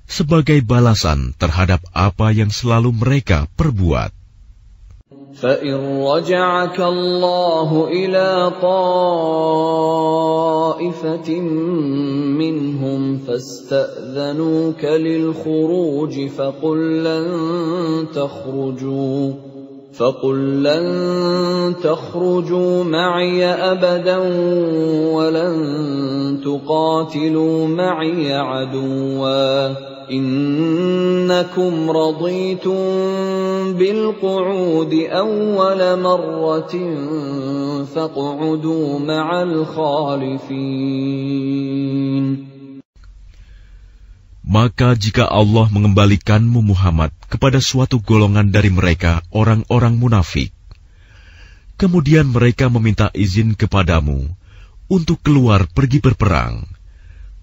sebagai balasan terhadap apa yang selalu mereka perbuat. فإن رجعك الله إلى طائفة منهم فاستأذنوك للخروج فقل لن تخرجوا معي أبدا ولن تقاتلوا معي عدوا إنكم رضيتم بالقعود أول مرة فاقعدوا مع الخالفين. Maka jika Allah mengembalikanmu Muhammad kepada suatu golongan dari mereka, orang-orang munafik, kemudian mereka meminta izin kepadamu untuk keluar pergi berperang,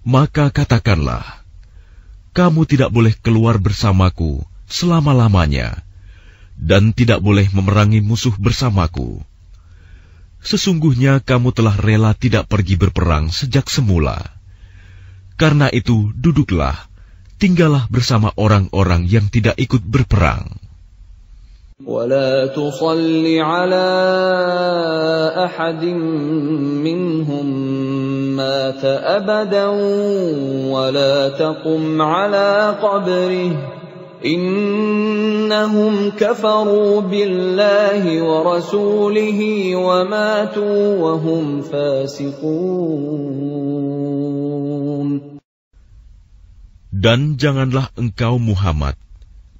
maka katakanlah, kamu tidak boleh keluar bersamaku selama-lamanya, dan tidak boleh memerangi musuh bersamaku. Sesungguhnya kamu telah rela tidak pergi berperang sejak semula. Karena itu, duduklah, tinggallah bersama orang-orang yang tidak ikut berperang. ولا تصل على أحد منهم مات أبدا ولا تقم على قبره إنهم كفروا بالله ورسوله وماتوا وهم فاسقون. Dan janganlah engkau Muhammad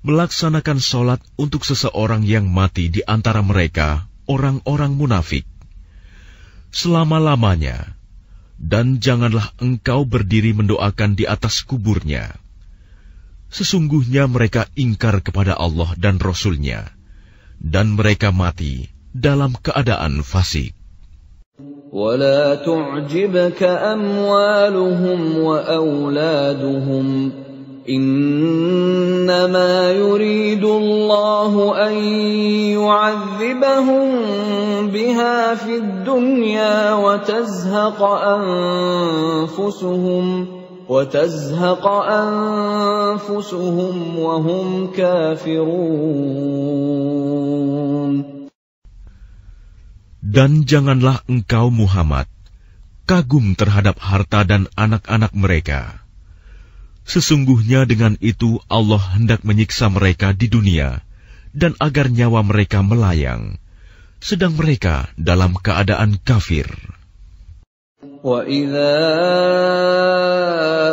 melaksanakan sholat untuk seseorang yang mati di antara mereka, orang-orang munafik, selama-lamanya, dan janganlah engkau berdiri mendoakan di atas kuburnya. Sesungguhnya mereka ingkar kepada Allah dan Rasul-Nya, dan mereka mati dalam keadaan fasik. وَلَا تُعْجِبْكَ أَمْوَالُهُمْ وَأَوْلَادُهُمْ إِنَّمَا يُرِيدُ اللَّهُ أَن يُعَذِّبَهُم بِهَا فِي الدُّنْيَا وَتَزْهَقَ أَنفُسُهُمْ وَهُمْ كَافِرُونَ. Dan janganlah engkau Muhammad kagum terhadap harta dan anak-anak mereka. Sesungguhnya dengan itu Allah hendak menyiksa mereka di dunia, dan agar nyawa mereka melayang, sedang mereka dalam keadaan kafir. وَإِذَا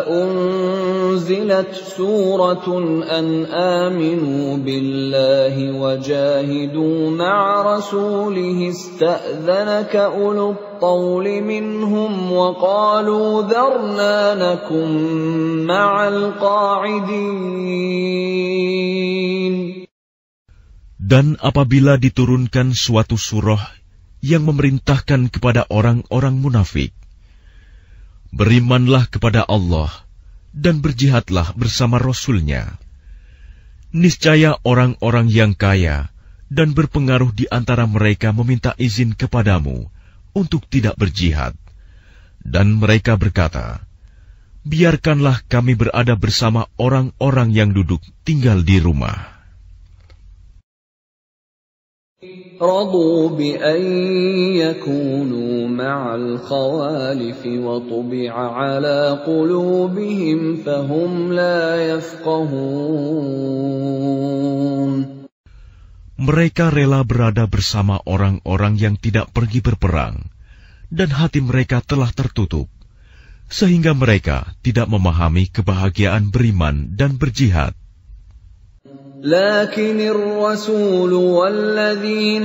أُنزِلَتْ سُورَةٌ أَنْ آمِنُوا بِاللَّهِ وَجَاهِدُوا مَعَ رَسُولِهِ اسْتَأْذَنَكَ أُولُو الطَّوْلِ مِنْهُمْ وَقَالُوا ذَرْنَا نَكُن مَّعَ الْقَاعِدِينَ. Dan apabila diturunkan suatu surah yang memerintahkan kepada orang-orang munafik, berimanlah kepada Allah dan berjihadlah bersama Rasul-Nya. Niscaya orang-orang yang kaya dan berpengaruh di antara mereka meminta izin kepadamu untuk tidak berjihad. Dan mereka berkata, biarkanlah kami berada bersama orang-orang yang duduk tinggal di rumah. رضوا بأن يكونوا مع الخوالف وطبع على قلوبهم فهم لا يفقهون. Mereka rela berada bersama orang-orang yang tidak pergi berperang, dan hati mereka telah tertutup, sehingga mereka tidak memahami kebahagiaan beriman dan berjihad. لكن الرسول والذين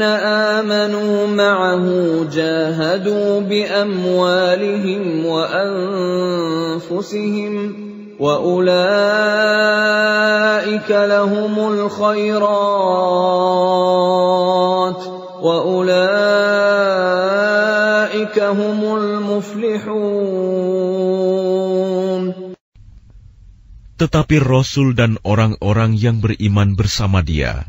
آمنوا معه جاهدوا بأموالهم وأنفسهم وأولئك لهم الخيرات وأولئك هم المفلحون. Tetapi Rasul dan orang-orang yang beriman bersama dia,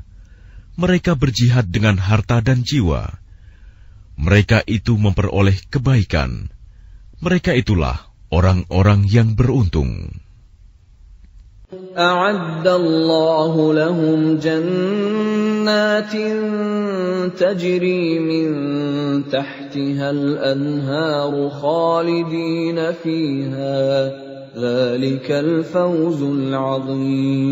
mereka berjihad dengan harta dan jiwa. Mereka itu memperoleh kebaikan. Mereka itulah orang-orang yang beruntung. أعد الله لهم جنات جنات تجري من تحتها الأنهار خالدين فيها ذلك الفوز العظيم.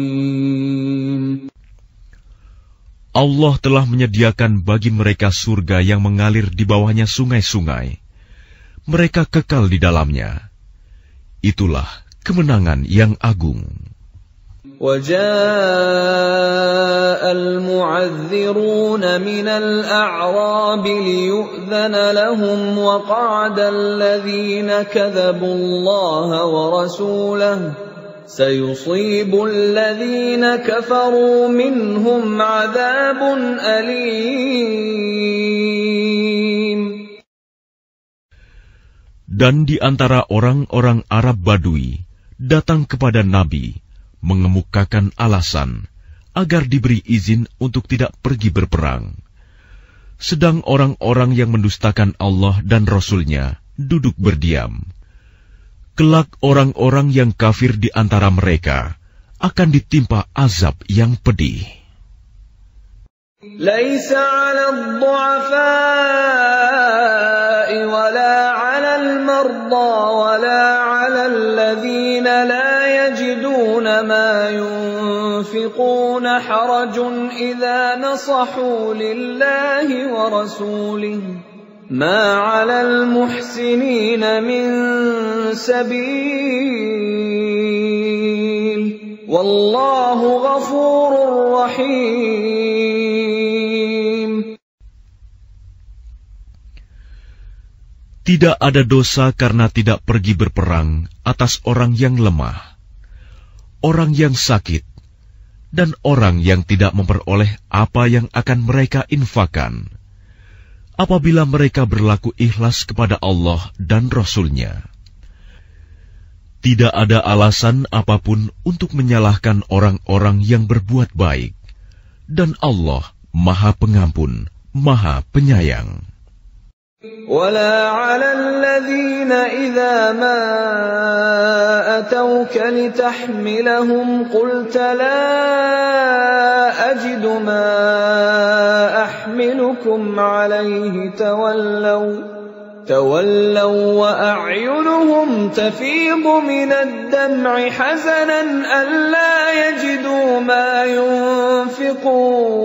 Allah telah menyediakan bagi mereka surga yang mengalir di bawahnya sungai-sungai. Mereka kekal di dalamnya. Itulah kemenangan yang agung. وَجَاءَ الْمُعَذِّرُونَ مِنَ الْأَعْرَابِ لِيُؤْذَنَ لَهُمْ وَقَعَدَ الَّذِينَ كَذَبُوا اللَّهَ وَرَسُولَهُ سَيُصِيبُ الَّذِينَ كَفَرُوا مِنْهُمْ عَذَابٌ أَلِيمٌ. Dan di antara orang-orang Arab Badui datang kepada Nabi mengemukakan alasan agar diberi izin untuk tidak pergi berperang. Sedang orang-orang yang mendustakan Allah dan Rasul-Nya duduk berdiam. Kelak orang-orang yang kafir di antara mereka akan ditimpa azab yang pedih. ليس على الضعفاء ولا على المرضى ولا على الذين لا يجدون ما ينفقون حرج إذا نصحوا لله ورسوله ما على المحسنين من سبيل والله غفور رحيم. Tidak ada dosa karena tidak pergi berperang atas orang yang lemah, orang yang sakit, dan orang yang tidak memperoleh apa yang akan mereka infakkan, apabila mereka berlaku ikhlas kepada Allah dan Rasul-Nya. Tidak ada alasan apapun untuk menyalahkan orang-orang yang berbuat baik, dan Allah Maha Pengampun, Maha Penyayang. ولا على الذين إذا ما أتوك لتحملهم قلت لا أجد ما أحملكم عليه تولوا وأعينهم تفيض من الدمع حزنا ألا يجدوا ما ينفقون.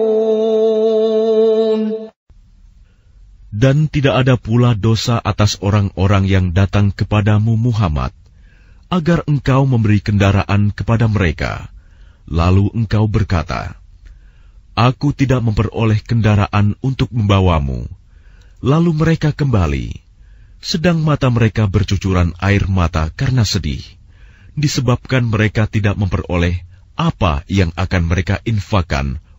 Dan tidak ada pula dosa atas orang-orang yang datang kepadamu Muhammad, agar engkau memberi kendaraan kepada mereka. Lalu engkau berkata, Aku tidak memperoleh kendaraan untuk membawamu. Lalu mereka kembali, sedang mata mereka bercucuran air mata karena sedih, disebabkan mereka tidak memperoleh apa yang akan mereka infakkan